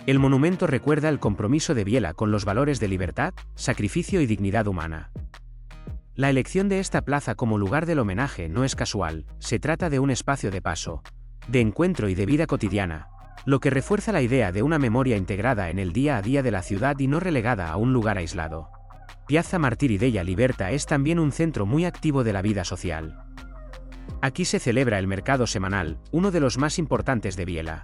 Speaker 1: El monumento recuerda el compromiso de Biela con los valores de libertad, sacrificio y dignidad humana. La elección de esta plaza como lugar del homenaje no es casual, se trata de un espacio de paso, de encuentro y de vida cotidiana, lo que refuerza la idea de una memoria integrada en el día a día de la ciudad y no relegada a un lugar aislado. Piazza Martiri della Libertà es también un centro muy activo de la vida social. Aquí se celebra el mercado semanal, uno de los más importantes de Biela.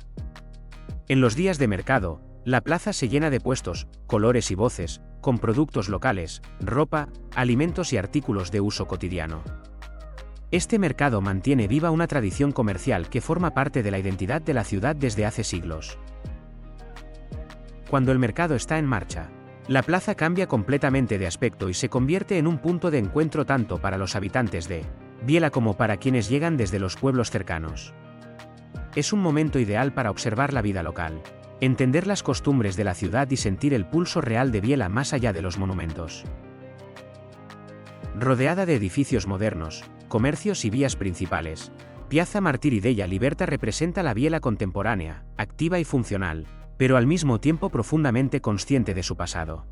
Speaker 1: En los días de mercado, la plaza se llena de puestos, colores y voces, con productos locales, ropa, alimentos y artículos de uso cotidiano. Este mercado mantiene viva una tradición comercial que forma parte de la identidad de la ciudad desde hace siglos. Cuando el mercado está en marcha, la plaza cambia completamente de aspecto y se convierte en un punto de encuentro tanto para los habitantes de Biela como para quienes llegan desde los pueblos cercanos. Es un momento ideal para observar la vida local, entender las costumbres de la ciudad y sentir el pulso real de Biela más allá de los monumentos. Rodeada de edificios modernos, comercios y vías principales, Piazza Martiri della Libertà representa la Biela contemporánea, activa y funcional, pero al mismo tiempo profundamente consciente de su pasado.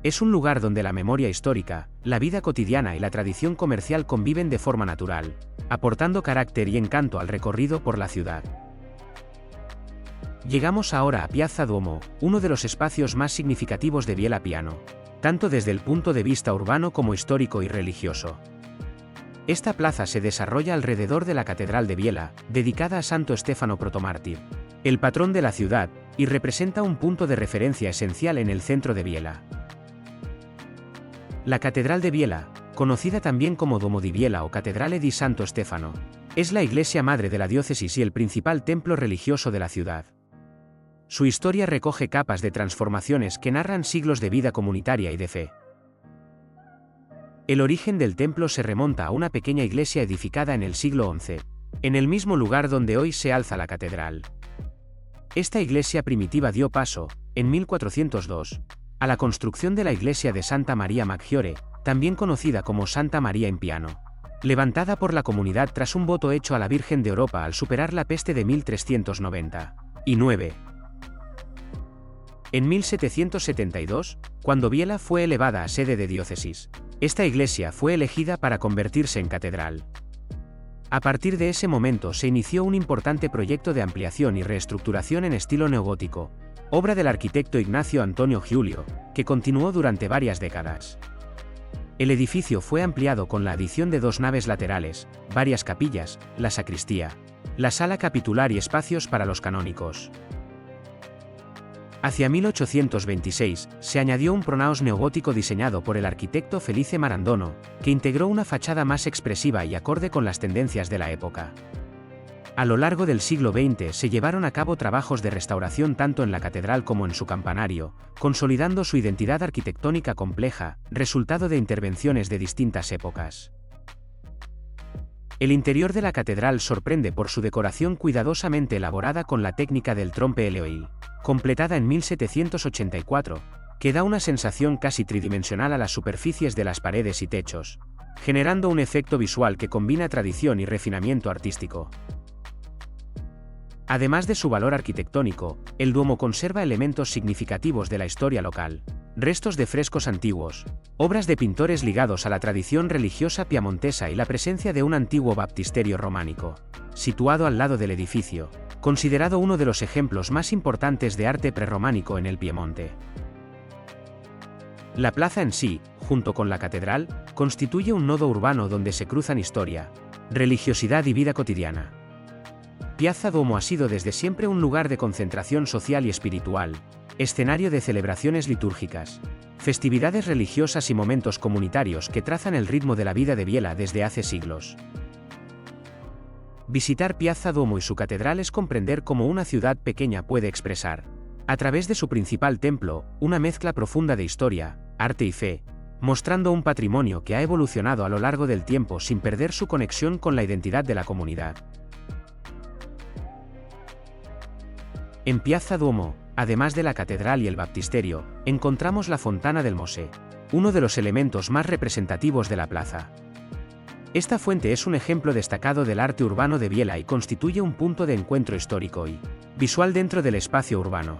Speaker 1: Es un lugar donde la memoria histórica, la vida cotidiana y la tradición comercial conviven de forma natural, aportando carácter y encanto al recorrido por la ciudad. Llegamos ahora a Piazza Duomo, uno de los espacios más significativos de Biela Piano, tanto desde el punto de vista urbano como histórico y religioso. Esta plaza se desarrolla alrededor de la Catedral de Biela, dedicada a Santo Stefano Protomártir, el patrón de la ciudad, y representa un punto de referencia esencial en el centro de Biela. La Catedral de Biela, conocida también como Duomo di Biela o Cattedrale di Santo Stefano, es la iglesia madre de la diócesis y el principal templo religioso de la ciudad. Su historia recoge capas de transformaciones que narran siglos de vida comunitaria y de fe. El origen del templo se remonta a una pequeña iglesia edificada en el siglo XI, en el mismo lugar donde hoy se alza la catedral. Esta iglesia primitiva dio paso, en 1402, a la construcción de la iglesia de Santa Maria Maggiore, también conocida como Santa María in Piano, levantada por la comunidad tras un voto hecho a la Virgen de Europa al superar la peste de 1399. En 1772, cuando Biela fue elevada a sede de diócesis, esta iglesia fue elegida para convertirse en catedral. A partir de ese momento se inició un importante proyecto de ampliación y reestructuración en estilo neogótico, obra del arquitecto Ignacio Antonio Giulio, que continuó durante varias décadas. El edificio fue ampliado con la adición de 2 naves laterales, varias capillas, la sacristía, la sala capitular y espacios para los canónicos. Hacia 1826, se añadió un pronaos neogótico diseñado por el arquitecto Felice Marandono, que integró una fachada más expresiva y acorde con las tendencias de la época. A lo largo del siglo XX se llevaron a cabo trabajos de restauración tanto en la catedral como en su campanario, consolidando su identidad arquitectónica compleja, resultado de intervenciones de distintas épocas. El interior de la catedral sorprende por su decoración cuidadosamente elaborada con la técnica del trompe-l'œil, completada en 1784, que da una sensación casi tridimensional a las superficies de las paredes y techos, generando un efecto visual que combina tradición y refinamiento artístico. Además de su valor arquitectónico, el Duomo conserva elementos significativos de la historia local, restos de frescos antiguos, obras de pintores ligados a la tradición religiosa piamontesa y la presencia de un antiguo baptisterio románico, situado al lado del edificio, considerado uno de los ejemplos más importantes de arte prerrománico en el Piemonte. La plaza en sí, junto con la catedral, constituye un nodo urbano donde se cruzan historia, religiosidad y vida cotidiana. Piazza Duomo ha sido desde siempre un lugar de concentración social y espiritual, escenario de celebraciones litúrgicas, festividades religiosas y momentos comunitarios que trazan el ritmo de la vida de Biella desde hace siglos. Visitar Piazza Duomo y su catedral es comprender cómo una ciudad pequeña puede expresar, a través de su principal templo, una mezcla profunda de historia, arte y fe, mostrando un patrimonio que ha evolucionado a lo largo del tiempo sin perder su conexión con la identidad de la comunidad. En Piazza Duomo, además de la catedral y el baptisterio, encontramos la Fontana del Mosè, uno de los elementos más representativos de la plaza. Esta fuente es un ejemplo destacado del arte urbano de Biella y constituye un punto de encuentro histórico y visual dentro del espacio urbano.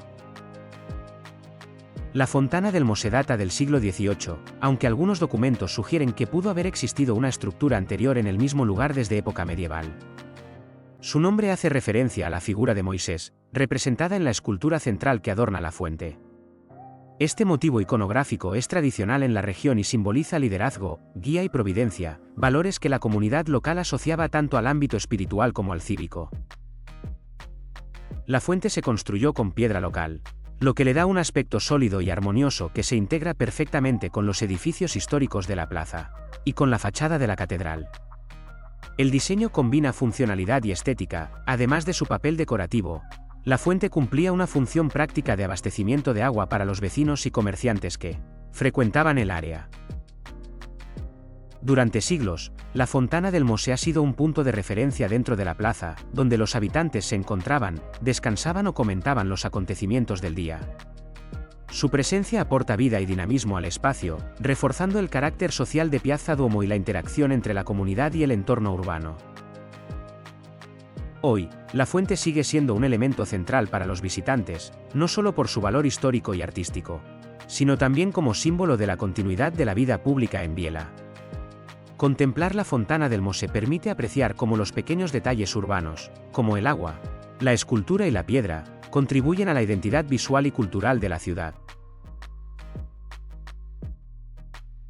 Speaker 1: La Fontana del Mosè data del siglo XVIII, aunque algunos documentos sugieren que pudo haber existido una estructura anterior en el mismo lugar desde época medieval. Su nombre hace referencia a la figura de Moisés, representada en la escultura central que adorna la fuente. Este motivo iconográfico es tradicional en la región y simboliza liderazgo, guía y providencia, valores que la comunidad local asociaba tanto al ámbito espiritual como al cívico. La fuente se construyó con piedra local, lo que le da un aspecto sólido y armonioso que se integra perfectamente con los edificios históricos de la plaza, y con la fachada de la catedral. El diseño combina funcionalidad y estética, además de su papel decorativo. La fuente cumplía una función práctica de abastecimiento de agua para los vecinos y comerciantes que frecuentaban el área. Durante siglos, la Fontana del Mosè ha sido un punto de referencia dentro de la plaza, donde los habitantes se encontraban, descansaban o comentaban los acontecimientos del día. Su presencia aporta vida y dinamismo al espacio, reforzando el carácter social de Piazza Duomo y la interacción entre la comunidad y el entorno urbano. Hoy, la fuente sigue siendo un elemento central para los visitantes, no solo por su valor histórico y artístico, sino también como símbolo de la continuidad de la vida pública en Biella. Contemplar la Fontana del Mosè permite apreciar cómo los pequeños detalles urbanos, como el agua, la escultura y la piedra, contribuyen a la identidad visual y cultural de la ciudad.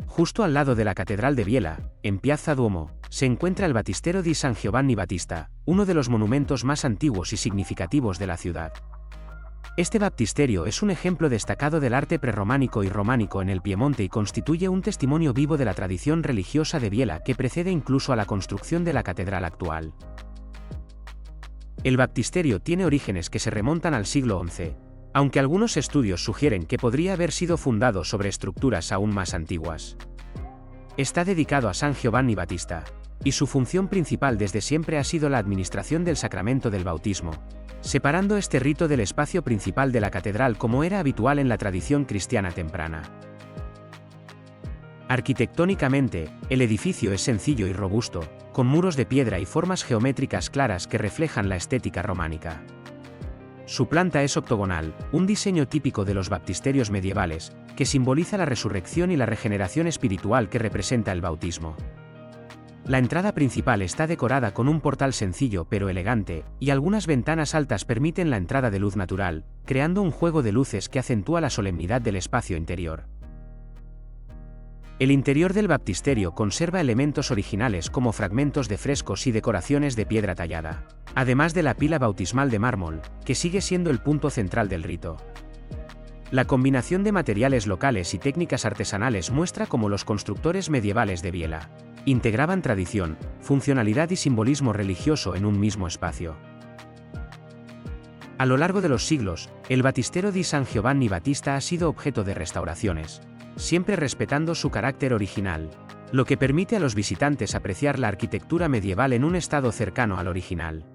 Speaker 1: Justo al lado de la Catedral de Biella, en Piazza Duomo, se encuentra el Battistero di San Giovanni Battista, uno de los monumentos más antiguos y significativos de la ciudad. Este baptisterio es un ejemplo destacado del arte prerrománico y románico en el Piemonte y constituye un testimonio vivo de la tradición religiosa de Biella que precede incluso a la construcción de la catedral actual. El baptisterio tiene orígenes que se remontan al siglo XI, aunque algunos estudios sugieren que podría haber sido fundado sobre estructuras aún más antiguas. Está dedicado a San Giovanni Battista, y su función principal desde siempre ha sido la administración del sacramento del bautismo, separando este rito del espacio principal de la catedral como era habitual en la tradición cristiana temprana. Arquitectónicamente, el edificio es sencillo y robusto, con muros de piedra y formas geométricas claras que reflejan la estética románica. Su planta es octogonal, un diseño típico de los baptisterios medievales, que simboliza la resurrección y la regeneración espiritual que representa el bautismo. La entrada principal está decorada con un portal sencillo pero elegante, y algunas ventanas altas permiten la entrada de luz natural, creando un juego de luces que acentúa la solemnidad del espacio interior. El interior del baptisterio conserva elementos originales como fragmentos de frescos y decoraciones de piedra tallada, además de la pila bautismal de mármol, que sigue siendo el punto central del rito. La combinación de materiales locales y técnicas artesanales muestra cómo los constructores medievales de Biella integraban tradición, funcionalidad y simbolismo religioso en un mismo espacio. A lo largo de los siglos, el Battistero di San Giovanni Battista ha sido objeto de restauraciones, siempre respetando su carácter original, lo que permite a los visitantes apreciar la arquitectura medieval en un estado cercano al original.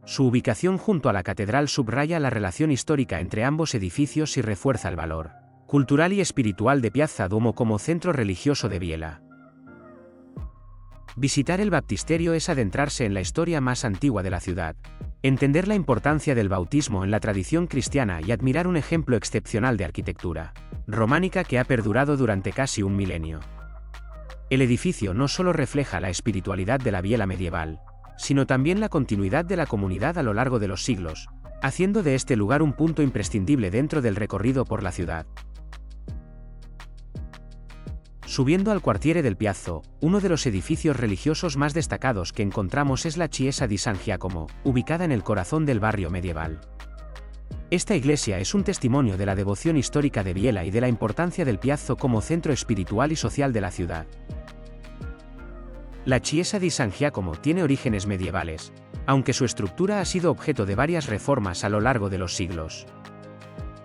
Speaker 1: Su ubicación junto a la catedral subraya la relación histórica entre ambos edificios y refuerza el valor cultural y espiritual de Piazza Duomo como centro religioso de Biella. Visitar el baptisterio es adentrarse en la historia más antigua de la ciudad, entender la importancia del bautismo en la tradición cristiana y admirar un ejemplo excepcional de arquitectura románica que ha perdurado durante casi un milenio. El edificio no solo refleja la espiritualidad de la Biella medieval, sino también la continuidad de la comunidad a lo largo de los siglos, haciendo de este lugar un punto imprescindible dentro del recorrido por la ciudad. Subiendo al Quartiere del Piazzo, uno de los edificios religiosos más destacados que encontramos es la Chiesa di San Giacomo, ubicada en el corazón del barrio medieval. Esta iglesia es un testimonio de la devoción histórica de Biella y de la importancia del Piazzo como centro espiritual y social de la ciudad. La Chiesa di San Giacomo tiene orígenes medievales, aunque su estructura ha sido objeto de varias reformas a lo largo de los siglos.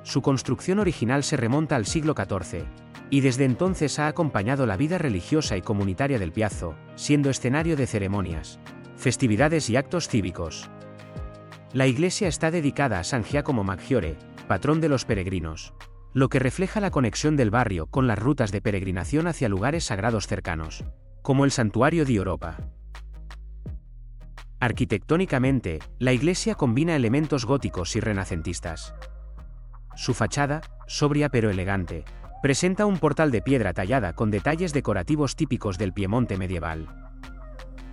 Speaker 1: Su construcción original se remonta al siglo XIV, y desde entonces ha acompañado la vida religiosa y comunitaria del Piazzo, siendo escenario de ceremonias, festividades y actos cívicos. La iglesia está dedicada a San Giacomo Maggiore, patrón de los peregrinos, lo que refleja la conexión del barrio con las rutas de peregrinación hacia lugares sagrados cercanos, como el Santuario di Europa. Arquitectónicamente, la iglesia combina elementos góticos y renacentistas. Su fachada, sobria pero elegante, presenta un portal de piedra tallada con detalles decorativos típicos del Piemonte medieval.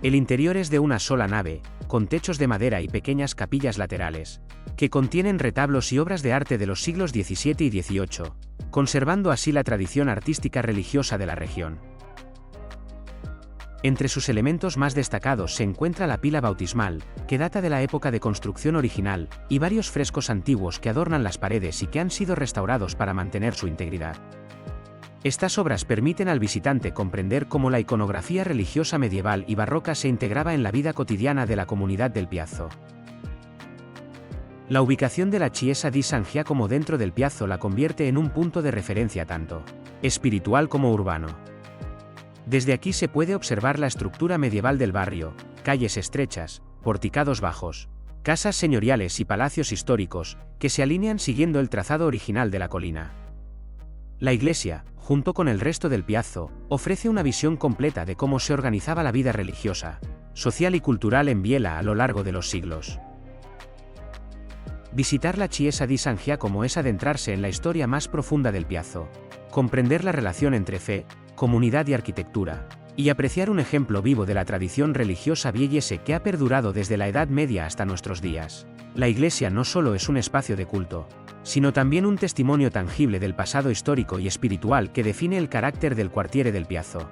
Speaker 1: El interior es de una sola nave, con techos de madera y pequeñas capillas laterales, que contienen retablos y obras de arte de los siglos XVII y XVIII, conservando así la tradición artística religiosa de la región. Entre sus elementos más destacados se encuentra la pila bautismal, que data de la época de construcción original, y varios frescos antiguos que adornan las paredes y que han sido restaurados para mantener su integridad. Estas obras permiten al visitante comprender cómo la iconografía religiosa medieval y barroca se integraba en la vida cotidiana de la comunidad del Piazzo. La ubicación de la Chiesa di San Giacomo dentro del Piazzo la convierte en un punto de referencia tanto espiritual como urbano. Desde aquí se puede observar la estructura medieval del barrio, calles estrechas, porticados bajos, casas señoriales y palacios históricos, que se alinean siguiendo el trazado original de la colina. La iglesia, junto con el resto del Piazzo, ofrece una visión completa de cómo se organizaba la vida religiosa, social y cultural en Biella a lo largo de los siglos. Visitar la Chiesa di San Giacomo es adentrarse en la historia más profunda del Piazzo, comprender la relación entre fe, comunidad y arquitectura, y apreciar un ejemplo vivo de la tradición religiosa biellese que ha perdurado desde la Edad Media hasta nuestros días. La iglesia no solo es un espacio de culto, sino también un testimonio tangible del pasado histórico y espiritual que define el carácter del Quartiere del Piazzo.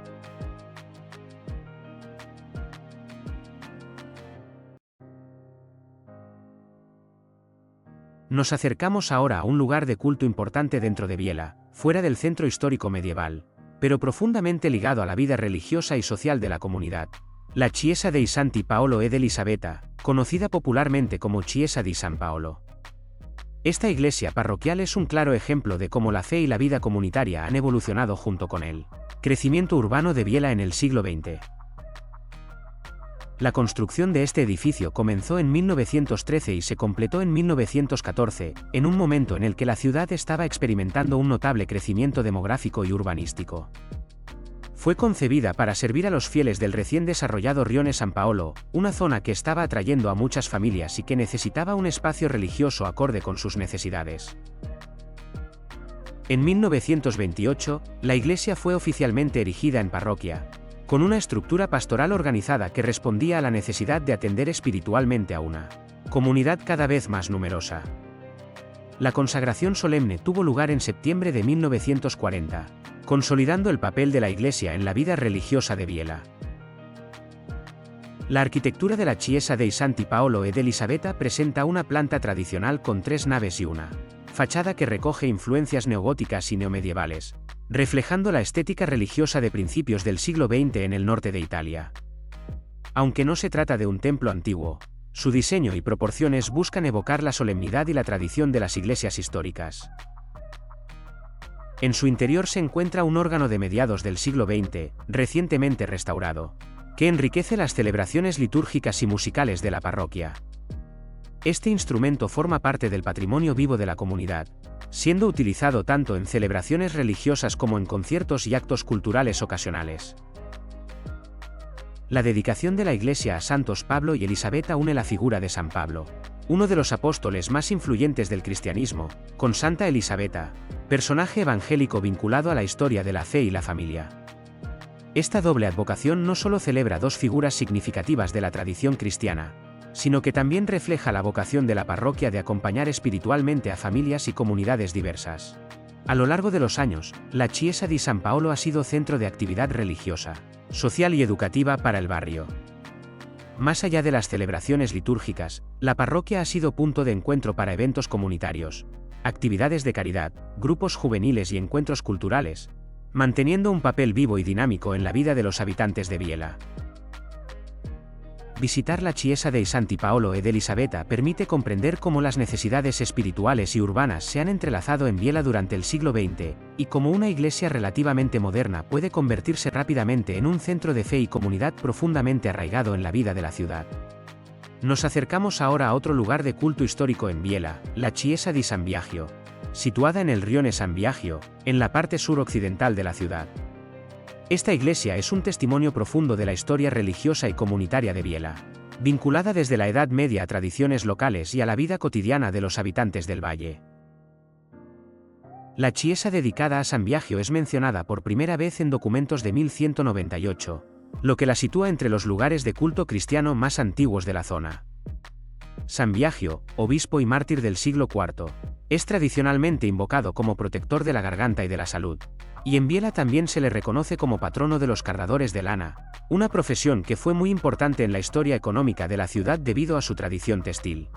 Speaker 1: Nos acercamos ahora a un lugar de culto importante dentro de Biella, fuera del centro histórico medieval, pero profundamente ligado a la vida religiosa y social de la comunidad. La Chiesa dei Santi Paolo ed Elisabetta, conocida popularmente como Chiesa di San Paolo. Esta iglesia parroquial es un claro ejemplo de cómo la fe y la vida comunitaria han evolucionado junto con el crecimiento urbano de Biella en el siglo XX. La construcción de este edificio comenzó en 1913 y se completó en 1914, en un momento en el que la ciudad estaba experimentando un notable crecimiento demográfico y urbanístico. Fue concebida para servir a los fieles del recién desarrollado Rione San Paolo, una zona que estaba atrayendo a muchas familias y que necesitaba un espacio religioso acorde con sus necesidades. En 1928, la iglesia fue oficialmente erigida en parroquia, con una estructura pastoral organizada que respondía a la necesidad de atender espiritualmente a una comunidad cada vez más numerosa. La consagración solemne tuvo lugar en septiembre de 1940, consolidando el papel de la Iglesia en la vida religiosa de Biella. La arquitectura de la Chiesa dei Santi Paolo ed Elisabetta presenta una planta tradicional con 3 naves y una fachada que recoge influencias neogóticas y neomedievales, reflejando la estética religiosa de principios del siglo XX en el norte de Italia. Aunque no se trata de un templo antiguo, su diseño y proporciones buscan evocar la solemnidad y la tradición de las iglesias históricas. En su interior se encuentra un órgano de mediados del siglo XX, recientemente restaurado, que enriquece las celebraciones litúrgicas y musicales de la parroquia. Este instrumento forma parte del patrimonio vivo de la comunidad, siendo utilizado tanto en celebraciones religiosas como en conciertos y actos culturales ocasionales. La dedicación de la iglesia a Santos Pablo y Elisabetta une la figura de San Pablo, uno de los apóstoles más influyentes del cristianismo, con Santa Elisabetta, personaje evangélico vinculado a la historia de la fe y la familia. Esta doble advocación no solo celebra 2 figuras significativas de la tradición cristiana, sino que también refleja la vocación de la parroquia de acompañar espiritualmente a familias y comunidades diversas. A lo largo de los años, la Chiesa di San Paolo ha sido centro de actividad religiosa, social y educativa para el barrio. Más allá de las celebraciones litúrgicas, la parroquia ha sido punto de encuentro para eventos comunitarios, actividades de caridad, grupos juveniles y encuentros culturales, manteniendo un papel vivo y dinámico en la vida de los habitantes de Biella. Visitar la Chiesa dei Santi Paolo ed Elisabetta permite comprender cómo las necesidades espirituales y urbanas se han entrelazado en Biella durante el siglo XX, y cómo una iglesia relativamente moderna puede convertirse rápidamente en un centro de fe y comunidad profundamente arraigado en la vida de la ciudad. Nos acercamos ahora a otro lugar de culto histórico en Biella, la Chiesa di San Biagio, situada en el rione San Biagio, en la parte suroccidental de la ciudad. Esta iglesia es un testimonio profundo de la historia religiosa y comunitaria de Biella, vinculada desde la Edad Media a tradiciones locales y a la vida cotidiana de los habitantes del valle. La chiesa dedicada a San Biagio es mencionada por primera vez en documentos de 1198, lo que la sitúa entre los lugares de culto cristiano más antiguos de la zona. San Biagio, obispo y mártir del siglo IV, es tradicionalmente invocado como protector de la garganta y de la salud, y en Biella también se le reconoce como patrono de los cardadores de lana, una profesión que fue muy importante en la historia económica de la ciudad debido a su tradición textil.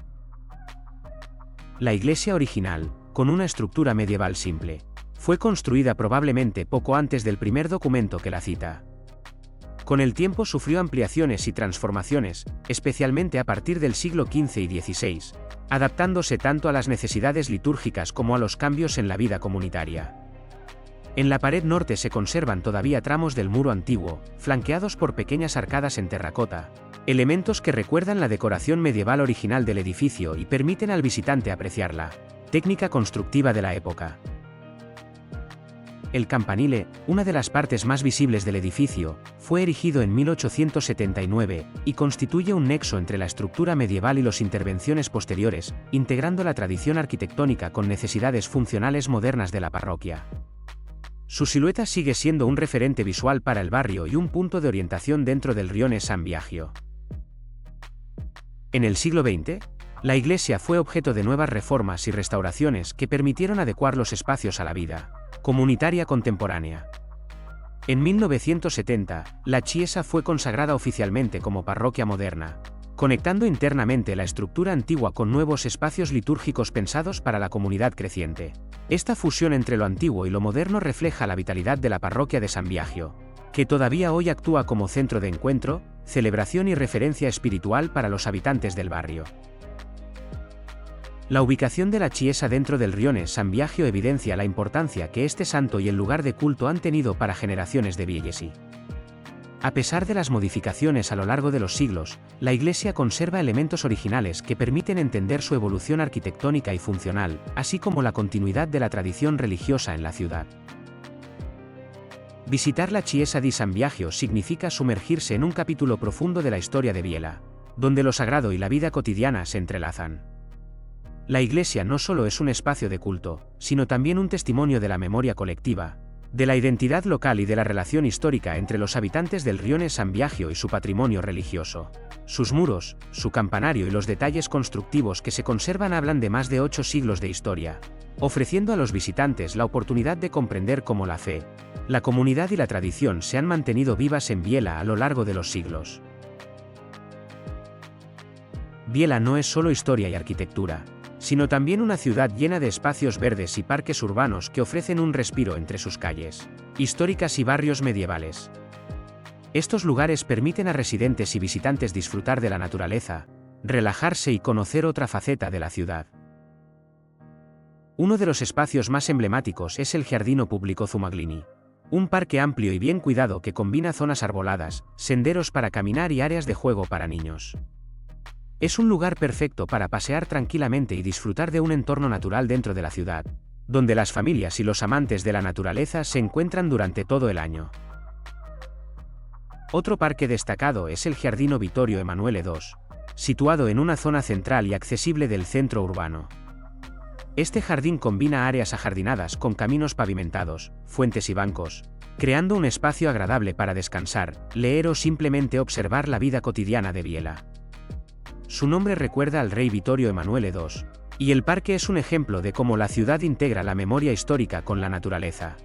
Speaker 1: La iglesia original, con una estructura medieval simple, fue construida probablemente poco antes del primer documento que la cita. Con el tiempo sufrió ampliaciones y transformaciones, especialmente a partir del siglo XV y XVI, adaptándose tanto a las necesidades litúrgicas como a los cambios en la vida comunitaria. En la pared norte se conservan todavía tramos del muro antiguo, flanqueados por pequeñas arcadas en terracota, elementos que recuerdan la decoración medieval original del edificio y permiten al visitante apreciar la técnica constructiva de la época. El campanile, una de las partes más visibles del edificio, fue erigido en 1879, y constituye un nexo entre la estructura medieval y las intervenciones posteriores, integrando la tradición arquitectónica con necesidades funcionales modernas de la parroquia. Su silueta sigue siendo un referente visual para el barrio y un punto de orientación dentro del rione San Biagio. En el siglo XX, la iglesia fue objeto de nuevas reformas y restauraciones que permitieron adecuar los espacios a la vida comunitaria contemporánea. En 1970, la chiesa fue consagrada oficialmente como parroquia moderna, conectando internamente la estructura antigua con nuevos espacios litúrgicos pensados para la comunidad creciente. Esta fusión entre lo antiguo y lo moderno refleja la vitalidad de la parroquia de San Biagio, que todavía hoy actúa como centro de encuentro, celebración y referencia espiritual para los habitantes del barrio. La ubicación de la chiesa dentro del rione San Biagio evidencia la importancia que este santo y el lugar de culto han tenido para generaciones de villesi. A pesar de las modificaciones a lo largo de los siglos, la iglesia conserva elementos originales que permiten entender su evolución arquitectónica y funcional, así como la continuidad de la tradición religiosa en la ciudad. Visitar la Chiesa di San Biagio significa sumergirse en un capítulo profundo de la historia de Biella, donde lo sagrado y la vida cotidiana se entrelazan. La iglesia no solo es un espacio de culto, sino también un testimonio de la memoria colectiva, de la identidad local y de la relación histórica entre los habitantes del rione San Biagio y su patrimonio religioso. Sus muros, su campanario y los detalles constructivos que se conservan hablan de más de 8 siglos de historia, ofreciendo a los visitantes la oportunidad de comprender cómo la fe, La comunidad y la tradición se han mantenido vivas en Biela a lo largo de los siglos. Biela no es solo historia y arquitectura, sino también una ciudad llena de espacios verdes y parques urbanos que ofrecen un respiro entre sus calles históricas y barrios medievales. Estos lugares permiten a residentes y visitantes disfrutar de la naturaleza, relajarse y conocer otra faceta de la ciudad. Uno de los espacios más emblemáticos es el Giardino Pubblico Zumaglini, un parque amplio y bien cuidado que combina zonas arboladas, senderos para caminar y áreas de juego para niños. Es un lugar perfecto para pasear tranquilamente y disfrutar de un entorno natural dentro de la ciudad, donde las familias y los amantes de la naturaleza se encuentran durante todo el año. Otro parque destacado es el Giardino Vittorio Emanuele II, situado en una zona central y accesible del centro urbano. Este jardín combina áreas ajardinadas con caminos pavimentados, fuentes y bancos, creando un espacio agradable para descansar, leer o simplemente observar la vida cotidiana de Biela. Su nombre recuerda al rey Vittorio Emanuele II, y el parque es un ejemplo de cómo la ciudad integra la memoria histórica con la naturaleza.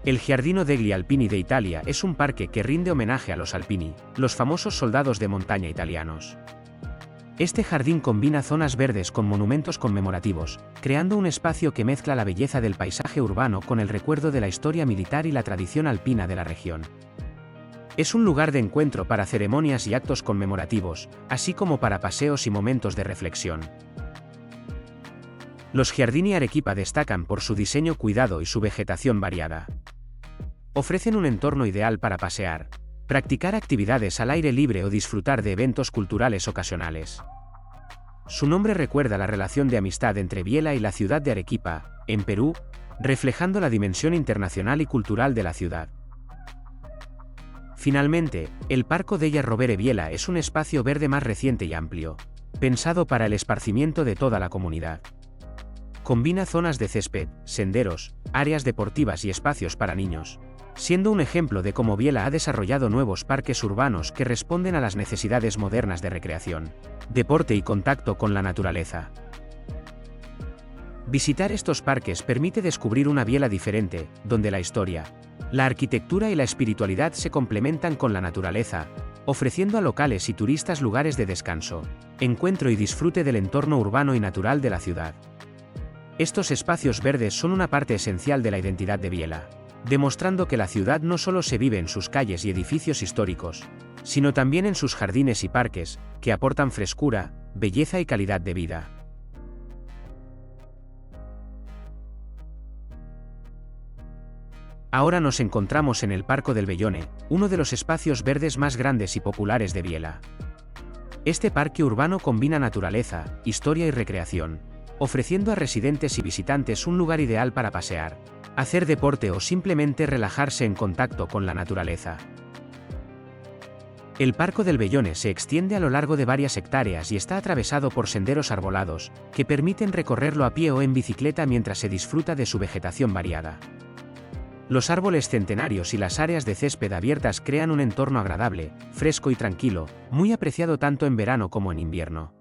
Speaker 1: El Giardino degli Alpini de Italia es un parque que rinde homenaje a los Alpini, los famosos soldados de montaña italianos. Este jardín combina zonas verdes con monumentos conmemorativos, creando un espacio que mezcla la belleza del paisaje urbano con el recuerdo de la historia militar y la tradición alpina de la región. Es un lugar de encuentro para ceremonias y actos conmemorativos, así como para paseos y momentos de reflexión. Los Giardini Arequipa destacan por su diseño cuidado y su vegetación variada. Ofrecen un entorno ideal para pasear, practicar actividades al aire libre o disfrutar de eventos culturales ocasionales. Su nombre recuerda la relación de amistad entre Biela y la ciudad de Arequipa, en Perú, reflejando la dimensión internacional y cultural de la ciudad. Finalmente, el Parco della Rovere Biela es un espacio verde más reciente y amplio, pensado para el esparcimiento de toda la comunidad. Combina zonas de césped, senderos, áreas deportivas y espacios para niños, siendo un ejemplo de cómo Biela ha desarrollado nuevos parques urbanos que responden a las necesidades modernas de recreación, deporte y contacto con la naturaleza. Visitar estos parques permite descubrir una Biela diferente, donde la historia, la arquitectura y la espiritualidad se complementan con la naturaleza, ofreciendo a locales y turistas lugares de descanso, encuentro y disfrute del entorno urbano y natural de la ciudad. Estos espacios verdes son una parte esencial de la identidad de Biela, demostrando que la ciudad no solo se vive en sus calles y edificios históricos, sino también en sus jardines y parques, que aportan frescura, belleza y calidad de vida. Ahora nos encontramos en el Parco del Bellone, uno de los espacios verdes más grandes y populares de Biela. Este parque urbano combina naturaleza, historia y recreación, ofreciendo a residentes y visitantes un lugar ideal para pasear, hacer deporte o simplemente relajarse en contacto con la naturaleza. El Parco del Bellone se extiende a lo largo de varias hectáreas y está atravesado por senderos arbolados, que permiten recorrerlo a pie o en bicicleta mientras se disfruta de su vegetación variada. Los árboles centenarios y las áreas de césped abiertas crean un entorno agradable, fresco y tranquilo, muy apreciado tanto en verano como en invierno.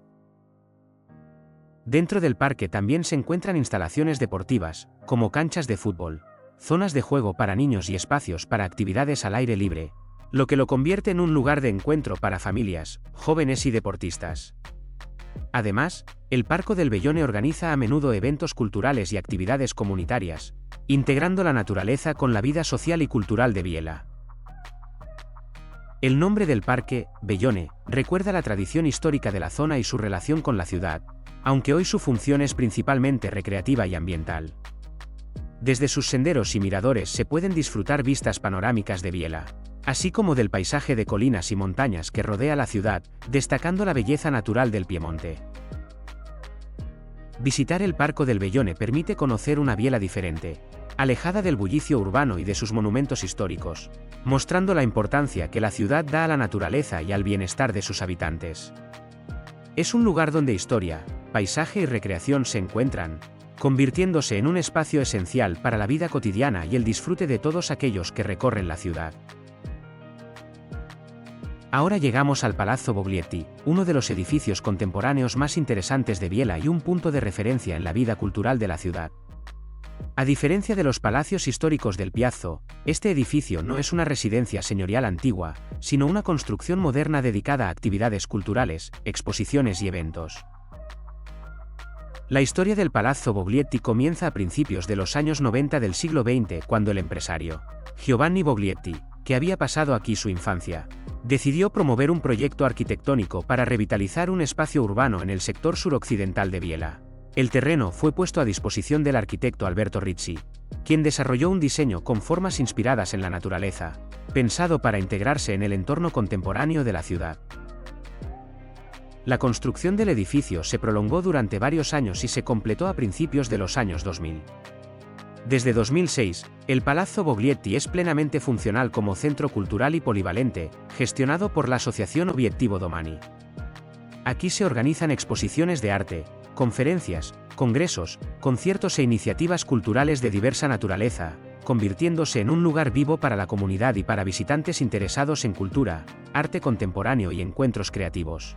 Speaker 1: Dentro del parque también se encuentran instalaciones deportivas, como canchas de fútbol, zonas de juego para niños y espacios para actividades al aire libre, lo que lo convierte en un lugar de encuentro para familias, jóvenes y deportistas. Además, el Parco del Bellone organiza a menudo eventos culturales y actividades comunitarias, integrando la naturaleza con la vida social y cultural de Biela. El nombre del parque, Bellone, recuerda la tradición histórica de la zona y su relación con la ciudad, aunque hoy su función es principalmente recreativa y ambiental. Desde sus senderos y miradores se pueden disfrutar vistas panorámicas de Biela, así como del paisaje de colinas y montañas que rodea la ciudad, destacando la belleza natural del Piemonte. Visitar el Parco del Bellone permite conocer una Biela diferente, alejada del bullicio urbano y de sus monumentos históricos, mostrando la importancia que la ciudad da a la naturaleza y al bienestar de sus habitantes. Es un lugar donde historia, paisaje y recreación se encuentran, convirtiéndose en un espacio esencial para la vida cotidiana y el disfrute de todos aquellos que recorren la ciudad. Ahora llegamos al Palazzo Boglietti, uno de los edificios contemporáneos más interesantes de Biela y un punto de referencia en la vida cultural de la ciudad. A diferencia de los palacios históricos del Piazzo, este edificio no es una residencia señorial antigua, sino una construcción moderna dedicada a actividades culturales, exposiciones y eventos. La historia del Palazzo Boglietti comienza a principios de los años 90 del siglo XX, cuando el empresario Giovanni Boglietti, que había pasado aquí su infancia, decidió promover un proyecto arquitectónico para revitalizar un espacio urbano en el sector suroccidental de Biella. El terreno fue puesto a disposición del arquitecto Alberto Ricci, quien desarrolló un diseño con formas inspiradas en la naturaleza, pensado para integrarse en el entorno contemporáneo de la ciudad. La construcción del edificio se prolongó durante varios años y se completó a principios de los años 2000. Desde 2006, el Palazzo Boglietti es plenamente funcional como centro cultural y polivalente, gestionado por la Asociación Obiettivo Domani. Aquí se organizan exposiciones de arte, conferencias, congresos, conciertos e iniciativas culturales de diversa naturaleza, convirtiéndose en un lugar vivo para la comunidad y para visitantes interesados en cultura, arte contemporáneo y encuentros creativos.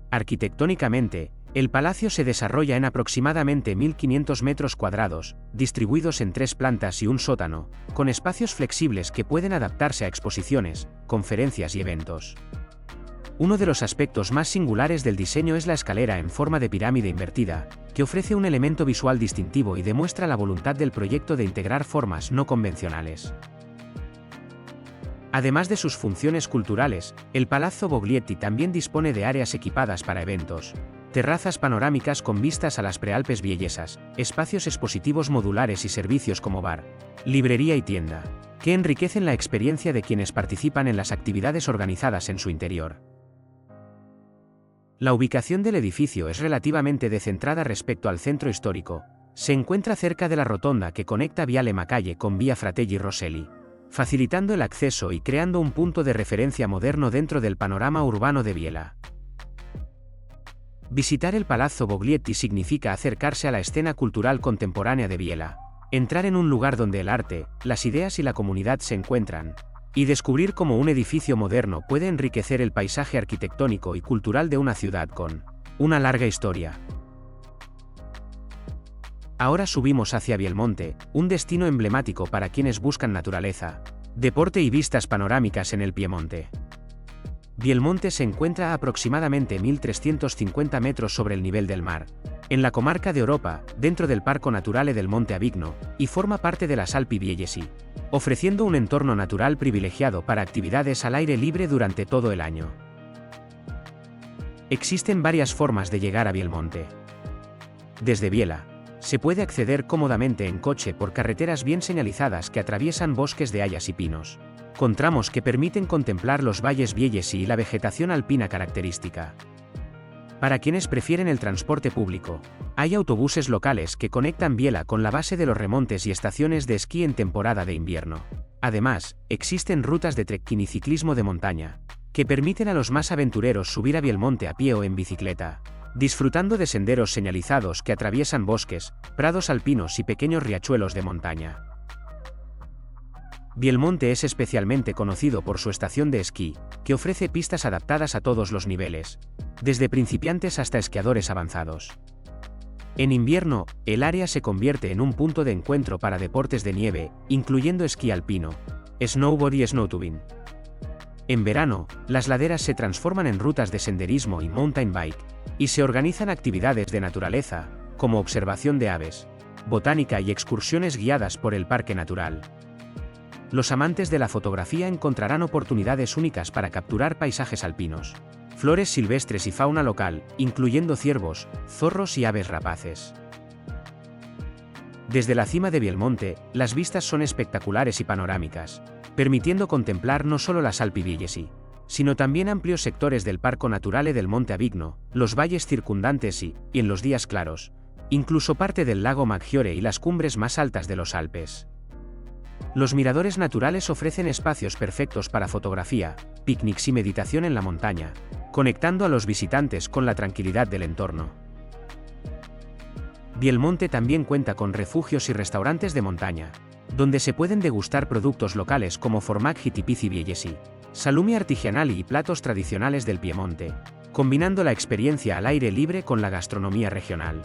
Speaker 1: Arquitectónicamente, el palacio se desarrolla en aproximadamente 1.500 metros cuadrados, distribuidos en 3 plantas y un sótano, con espacios flexibles que pueden adaptarse a exposiciones, conferencias y eventos. Uno de los aspectos más singulares del diseño es la escalera en forma de pirámide invertida, que ofrece un elemento visual distintivo y demuestra la voluntad del proyecto de integrar formas no convencionales. Además de sus funciones culturales, el Palazzo Boglietti también dispone de áreas equipadas para eventos, terrazas panorámicas con vistas a las prealpes viellesas, espacios expositivos modulares y servicios como bar, librería y tienda, que enriquecen la experiencia de quienes participan en las actividades organizadas en su interior. La ubicación del edificio es relativamente descentrada respecto al centro histórico. Se encuentra cerca de la rotonda que conecta Viale Macalle con Via Fratelli Rosselli, facilitando el acceso y creando un punto de referencia moderno dentro del panorama urbano de Biella. Visitar el Palazzo Boglietti significa acercarse a la escena cultural contemporánea de Biella, entrar en un lugar donde el arte, las ideas y la comunidad se encuentran, y descubrir cómo un edificio moderno puede enriquecer el paisaje arquitectónico y cultural de una ciudad con una larga historia. Ahora subimos hacia Bielmonte, un destino emblemático para quienes buscan naturaleza, deporte y vistas panorámicas en el Piemonte. Bielmonte se encuentra a aproximadamente 1.350 metros sobre el nivel del mar, en la comarca de Oropa, dentro del Parco Naturale del Monte Avigno, y forma parte de las Alpi Biellesi, ofreciendo un entorno natural privilegiado para actividades al aire libre durante todo el año. Existen varias formas de llegar a Bielmonte. Desde Biella, se puede acceder cómodamente en coche por carreteras bien señalizadas que atraviesan bosques de hayas y pinos, con tramos que permiten contemplar los valles Biellesi y la vegetación alpina característica. Para quienes prefieren el transporte público, hay autobuses locales que conectan Biella con la base de los remontes y estaciones de esquí en temporada de invierno. Además, existen rutas de trekking y ciclismo de montaña, que permiten a los más aventureros subir a Bielmonte a pie o en bicicleta, disfrutando de senderos señalizados que atraviesan bosques, prados alpinos y pequeños riachuelos de montaña. Bielmonte es especialmente conocido por su estación de esquí, que ofrece pistas adaptadas a todos los niveles, desde principiantes hasta esquiadores avanzados. En invierno, el área se convierte en un punto de encuentro para deportes de nieve, incluyendo esquí alpino, snowboard y snowtubing. En verano, las laderas se transforman en rutas de senderismo y mountain bike, y se organizan actividades de naturaleza, como observación de aves, botánica y excursiones guiadas por el parque natural. Los amantes de la fotografía encontrarán oportunidades únicas para capturar paisajes alpinos, flores silvestres y fauna local, incluyendo ciervos, zorros y aves rapaces. Desde la cima de Bielmonte, las vistas son espectaculares y panorámicas, permitiendo contemplar no solo las Alpi Biellesi, sino también amplios sectores del Parco Naturale del Monte Avigno, los valles circundantes y, en los días claros, incluso parte del lago Maggiore y las cumbres más altas de los Alpes. Los miradores naturales ofrecen espacios perfectos para fotografía, picnics y meditación en la montaña, conectando a los visitantes con la tranquilidad del entorno. Bielmonte también cuenta con refugios y restaurantes de montaña, donde se pueden degustar productos locales como formaggi tipici biellesi, salumi artigianali y platos tradicionales del Piemonte, combinando la experiencia al aire libre con la gastronomía regional.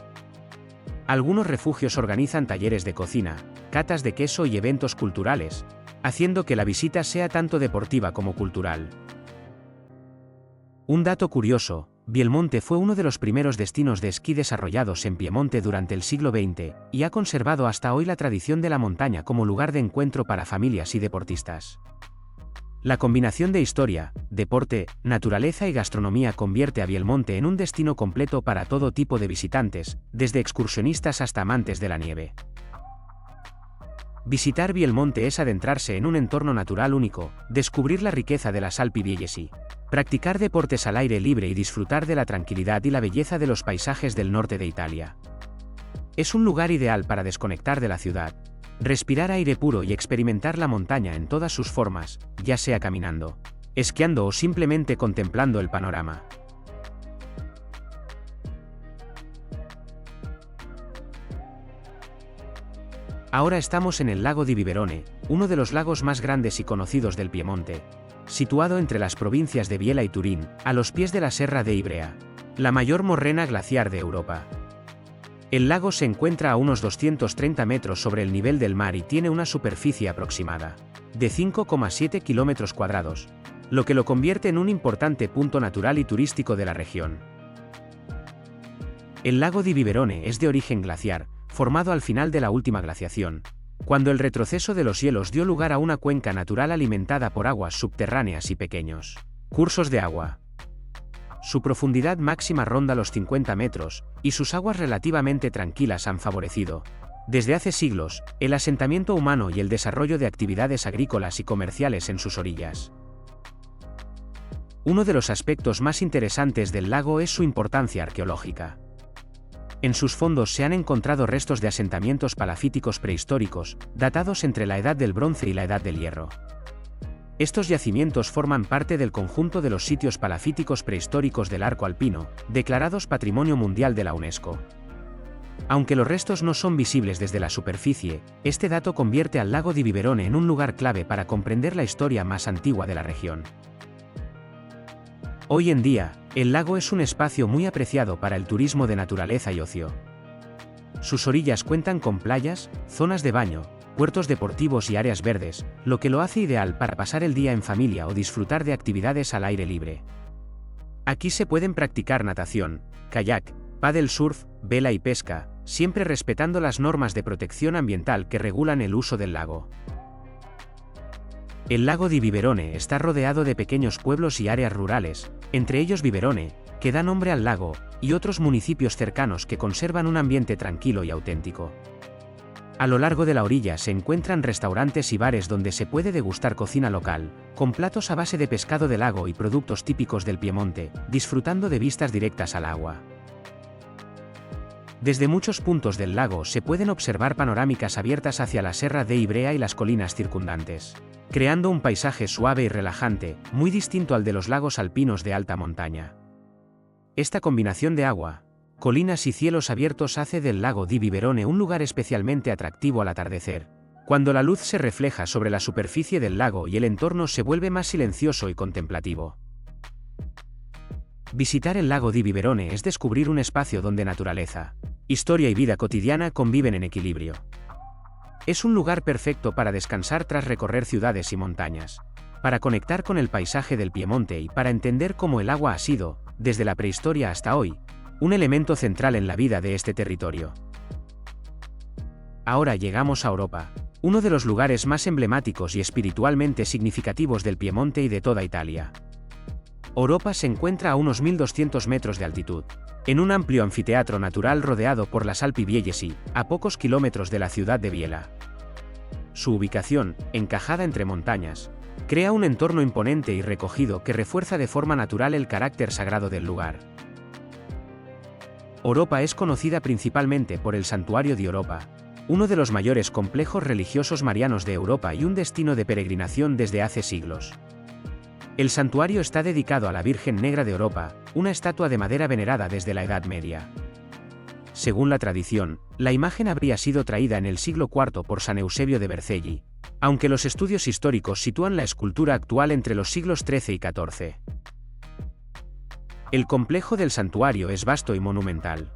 Speaker 1: Algunos refugios organizan talleres de cocina, catas de queso y eventos culturales, haciendo que la visita sea tanto deportiva como cultural. Un dato curioso: Bielmonte fue uno de los primeros destinos de esquí desarrollados en Piemonte durante el siglo XX, y ha conservado hasta hoy la tradición de la montaña como lugar de encuentro para familias y deportistas. La combinación de historia, deporte, naturaleza y gastronomía convierte a Bielmonte en un destino completo para todo tipo de visitantes, desde excursionistas hasta amantes de la nieve. Visitar Bielmonte es adentrarse en un entorno natural único, descubrir la riqueza de las Alpi Biellesi, practicar deportes al aire libre y disfrutar de la tranquilidad y la belleza de los paisajes del norte de Italia. Es un lugar ideal para desconectar de la ciudad, respirar aire puro y experimentar la montaña en todas sus formas, ya sea caminando, esquiando o simplemente contemplando el panorama. Ahora estamos en el lago di Viverone, uno de los lagos más grandes y conocidos del Piemonte, situado entre las provincias de Biella y Turín, a los pies de la Serra de Ivrea, la mayor morrena glaciar de Europa. El lago se encuentra a unos 230 metros sobre el nivel del mar y tiene una superficie aproximada de 5,7 kilómetros cuadrados, lo que lo convierte en un importante punto natural y turístico de la región. El lago di Viverone es de origen glaciar, formado al final de la última glaciación, cuando el retroceso de los hielos dio lugar a una cuenca natural alimentada por aguas subterráneas y pequeños cursos de agua. Su profundidad máxima ronda los 50 metros, y sus aguas relativamente tranquilas han favorecido, desde hace siglos, el asentamiento humano y el desarrollo de actividades agrícolas y comerciales en sus orillas. Uno de los aspectos más interesantes del lago es su importancia arqueológica. En sus fondos se han encontrado restos de asentamientos palafíticos prehistóricos, datados entre la Edad del Bronce y la Edad del Hierro. Estos yacimientos forman parte del conjunto de los sitios palafíticos prehistóricos del Arco Alpino, declarados Patrimonio Mundial de la UNESCO. Aunque los restos no son visibles desde la superficie, este dato convierte al lago di Viverone en un lugar clave para comprender la historia más antigua de la región. Hoy en día, el lago es un espacio muy apreciado para el turismo de naturaleza y ocio. Sus orillas cuentan con playas, zonas de baño, puertos deportivos y áreas verdes, lo que lo hace ideal para pasar el día en familia o disfrutar de actividades al aire libre. Aquí se pueden practicar natación, kayak, paddle surf, vela y pesca, siempre respetando las normas de protección ambiental que regulan el uso del lago. El lago di Viverone está rodeado de pequeños pueblos y áreas rurales, entre ellos Viverone, que da nombre al lago, y otros municipios cercanos que conservan un ambiente tranquilo y auténtico. A lo largo de la orilla se encuentran restaurantes y bares donde se puede degustar cocina local, con platos a base de pescado del lago y productos típicos del Piemonte, disfrutando de vistas directas al agua. Desde muchos puntos del lago se pueden observar panorámicas abiertas hacia la Serra de Ivrea y las colinas circundantes, creando un paisaje suave y relajante, muy distinto al de los lagos alpinos de alta montaña. Esta combinación de agua, colinas y cielos abiertos hace del lago di Viverone un lugar especialmente atractivo al atardecer, cuando la luz se refleja sobre la superficie del lago y el entorno se vuelve más silencioso y contemplativo. Visitar el lago di Viverone es descubrir un espacio donde naturaleza, historia y vida cotidiana conviven en equilibrio. Es un lugar perfecto para descansar tras recorrer ciudades y montañas, para conectar con el paisaje del Piemonte y para entender cómo el agua ha sido, desde la prehistoria hasta hoy, un elemento central en la vida de este territorio. Ahora llegamos a Europa, uno de los lugares más emblemáticos y espiritualmente significativos del Piemonte y de toda Italia. Oropa se encuentra a unos 1200 metros de altitud, en un amplio anfiteatro natural rodeado por las Alpi Biellesi, a pocos kilómetros de la ciudad de Biella. Su ubicación, encajada entre montañas, crea un entorno imponente y recogido que refuerza de forma natural el carácter sagrado del lugar. Oropa es conocida principalmente por el Santuario di Oropa, uno de los mayores complejos religiosos marianos de Europa y un destino de peregrinación desde hace siglos. El santuario está dedicado a la Virgen Negra de Oropa, una estatua de madera venerada desde la Edad Media. Según la tradición, la imagen habría sido traída en el siglo IV por San Eusebio de Vercelli, aunque los estudios históricos sitúan la escultura actual entre los siglos XIII y XIV. El complejo del santuario es vasto y monumental.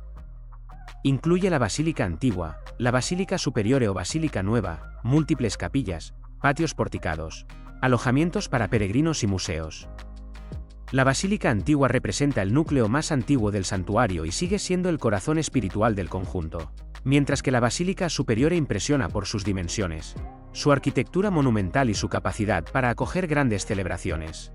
Speaker 1: Incluye la Basílica Antigua, la Basílica Superiore o Basílica Nueva, múltiples capillas, patios porticados, alojamientos para peregrinos y museos. La Basílica Antigua representa el núcleo más antiguo del santuario y sigue siendo el corazón espiritual del conjunto, mientras que la Basílica Superiore impresiona por sus dimensiones, su arquitectura monumental y su capacidad para acoger grandes celebraciones.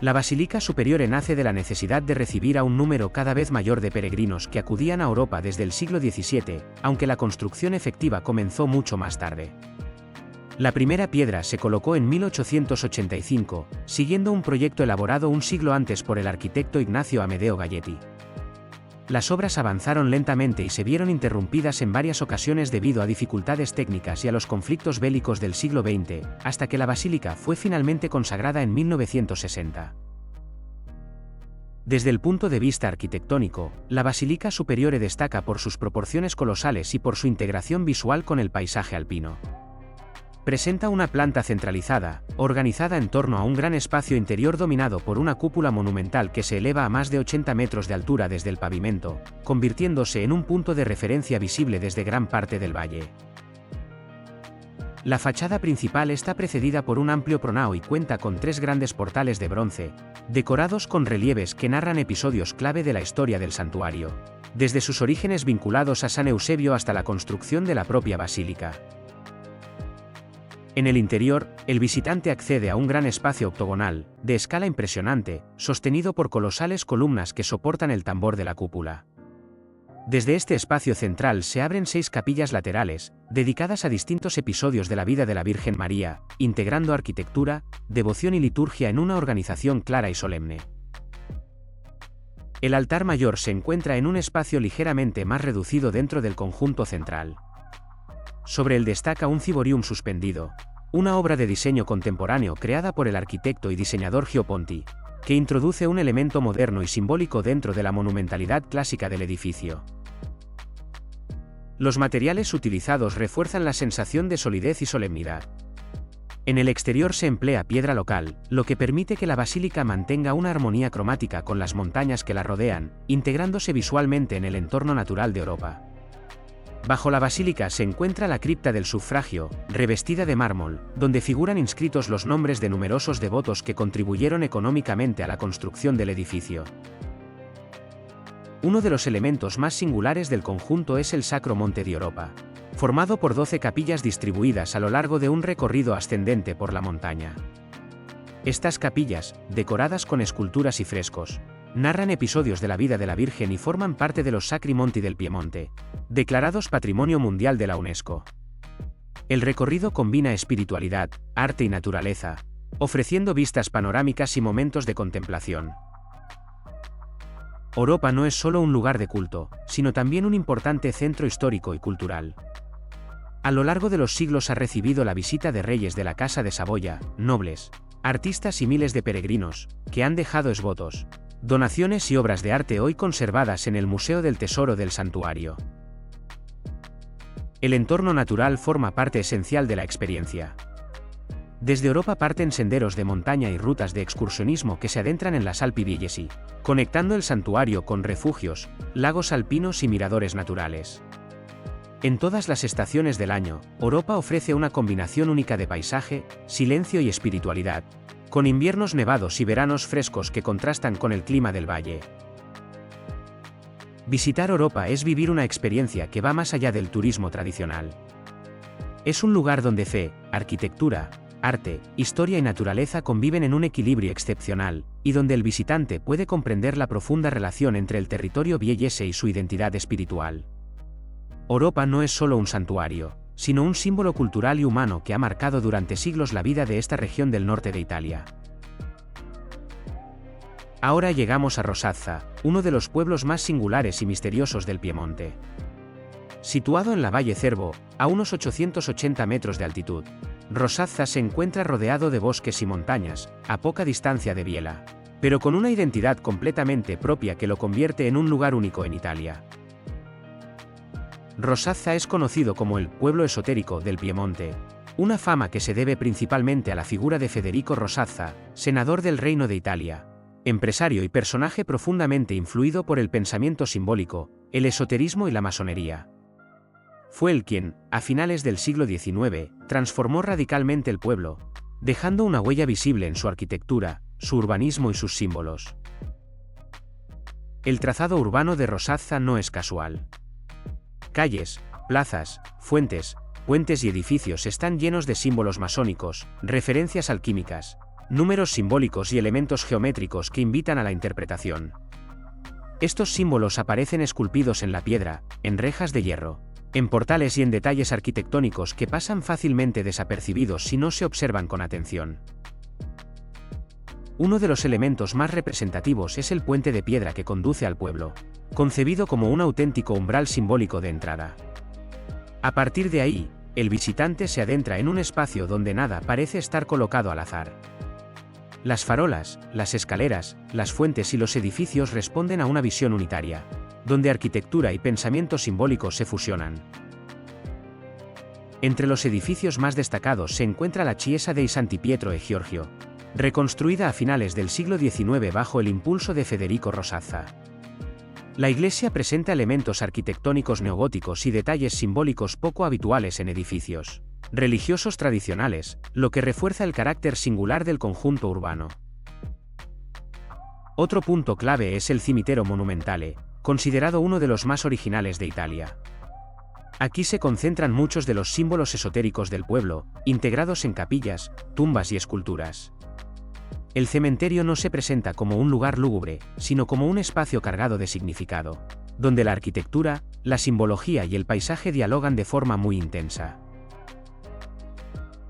Speaker 1: La Basílica Superiore nace de la necesidad de recibir a un número cada vez mayor de peregrinos que acudían a Europa desde el siglo XVII, aunque la construcción efectiva comenzó mucho más tarde. La primera piedra se colocó en 1885, siguiendo un proyecto elaborado un siglo antes por el arquitecto Ignacio Amedeo Galletti. Las obras avanzaron lentamente y se vieron interrumpidas en varias ocasiones debido a dificultades técnicas y a los conflictos bélicos del siglo XX, hasta que la basílica fue finalmente consagrada en 1960. Desde el punto de vista arquitectónico, la Basílica Superiore destaca por sus proporciones colosales y por su integración visual con el paisaje alpino. Presenta una planta centralizada, organizada en torno a un gran espacio interior dominado por una cúpula monumental que se eleva a más de 80 metros de altura desde el pavimento, convirtiéndose en un punto de referencia visible desde gran parte del valle. La fachada principal está precedida por un amplio pronao y cuenta con 3 grandes portales de bronce, decorados con relieves que narran episodios clave de la historia del santuario, desde sus orígenes vinculados a San Eusebio hasta la construcción de la propia basílica. En el interior, el visitante accede a un gran espacio octogonal, de escala impresionante, sostenido por colosales columnas que soportan el tambor de la cúpula. Desde este espacio central se abren 6 capillas laterales, dedicadas a distintos episodios de la vida de la Virgen María, integrando arquitectura, devoción y liturgia en una organización clara y solemne. El altar mayor se encuentra en un espacio ligeramente más reducido dentro del conjunto central. Sobre él destaca un ciborium suspendido, una obra de diseño contemporáneo creada por el arquitecto y diseñador Gio Ponti, que introduce un elemento moderno y simbólico dentro de la monumentalidad clásica del edificio. Los materiales utilizados refuerzan la sensación de solidez y solemnidad. En el exterior se emplea piedra local, lo que permite que la basílica mantenga una armonía cromática con las montañas que la rodean, integrándose visualmente en el entorno natural de Europa. Bajo la basílica se encuentra la cripta del sufragio, revestida de mármol, donde figuran inscritos los nombres de numerosos devotos que contribuyeron económicamente a la construcción del edificio. Uno de los elementos más singulares del conjunto es el Sacro Monte di Europa, formado por 12 capillas distribuidas a lo largo de un recorrido ascendente por la montaña. Estas capillas, decoradas con esculturas y frescos, narran episodios de la vida de la Virgen y forman parte de los Sacri Monti del Piemonte, declarados Patrimonio Mundial de la UNESCO. El recorrido combina espiritualidad, arte y naturaleza, ofreciendo vistas panorámicas y momentos de contemplación. Oropa no es solo un lugar de culto, sino también un importante centro histórico y cultural. A lo largo de los siglos ha recibido la visita de reyes de la Casa de Saboya, nobles, artistas y miles de peregrinos, que han dejado esvotos, donaciones y obras de arte hoy conservadas en el Museo del Tesoro del Santuario. El entorno natural forma parte esencial de la experiencia. Desde Oropa parten senderos de montaña y rutas de excursionismo que se adentran en las Alpi Villesi, conectando el santuario con refugios, lagos alpinos y miradores naturales. En todas las estaciones del año, Oropa ofrece una combinación única de paisaje, silencio y espiritualidad, con inviernos nevados y veranos frescos que contrastan con el clima del valle. Visitar Oropa es vivir una experiencia que va más allá del turismo tradicional. Es un lugar donde fe, arquitectura, arte, historia y naturaleza conviven en un equilibrio excepcional, y donde el visitante puede comprender la profunda relación entre el territorio viellese y su identidad espiritual. Oropa no es solo un santuario, sino un símbolo cultural y humano que ha marcado durante siglos la vida de esta región del norte de Italia. Ahora llegamos a Rosazza, uno de los pueblos más singulares y misteriosos del Piemonte. Situado en la Valle Cervo, a unos 880 metros de altitud, Rosazza se encuentra rodeado de bosques y montañas, a poca distancia de Biella, pero con una identidad completamente propia que lo convierte en un lugar único en Italia. Rosazza es conocido como el pueblo esotérico del Piemonte, una fama que se debe principalmente a la figura de Federico Rosazza, senador del Reino de Italia, Empresario y personaje profundamente influido por el pensamiento simbólico, el esoterismo y la masonería. Fue él quien, a finales del siglo XIX, transformó radicalmente el pueblo, dejando una huella visible en su arquitectura, su urbanismo y sus símbolos. El trazado urbano de Rosazza no es casual. Calles, plazas, fuentes, puentes y edificios están llenos de símbolos masónicos, referencias alquímicas, números simbólicos y elementos geométricos que invitan a la interpretación. Estos símbolos aparecen esculpidos en la piedra, en rejas de hierro, en portales y en detalles arquitectónicos que pasan fácilmente desapercibidos si no se observan con atención. Uno de los elementos más representativos es el puente de piedra que conduce al pueblo, concebido como un auténtico umbral simbólico de entrada. A partir de ahí, el visitante se adentra en un espacio donde nada parece estar colocado al azar. Las farolas, las escaleras, las fuentes y los edificios responden a una visión unitaria, donde arquitectura y pensamiento simbólico se fusionan. Entre los edificios más destacados se encuentra la Chiesa dei Santi Pietro e Giorgio, reconstruida a finales del siglo XIX bajo el impulso de Federico Rosazza. La iglesia presenta elementos arquitectónicos neogóticos y detalles simbólicos poco habituales en edificios religiosos tradicionales, lo que refuerza el carácter singular del conjunto urbano. Otro punto clave es el Cimitero Monumentale, considerado uno de los más originales de Italia. Aquí se concentran muchos de los símbolos esotéricos del pueblo, integrados en capillas, tumbas y esculturas. El cementerio no se presenta como un lugar lúgubre, sino como un espacio cargado de significado, donde la arquitectura, la simbología y el paisaje dialogan de forma muy intensa.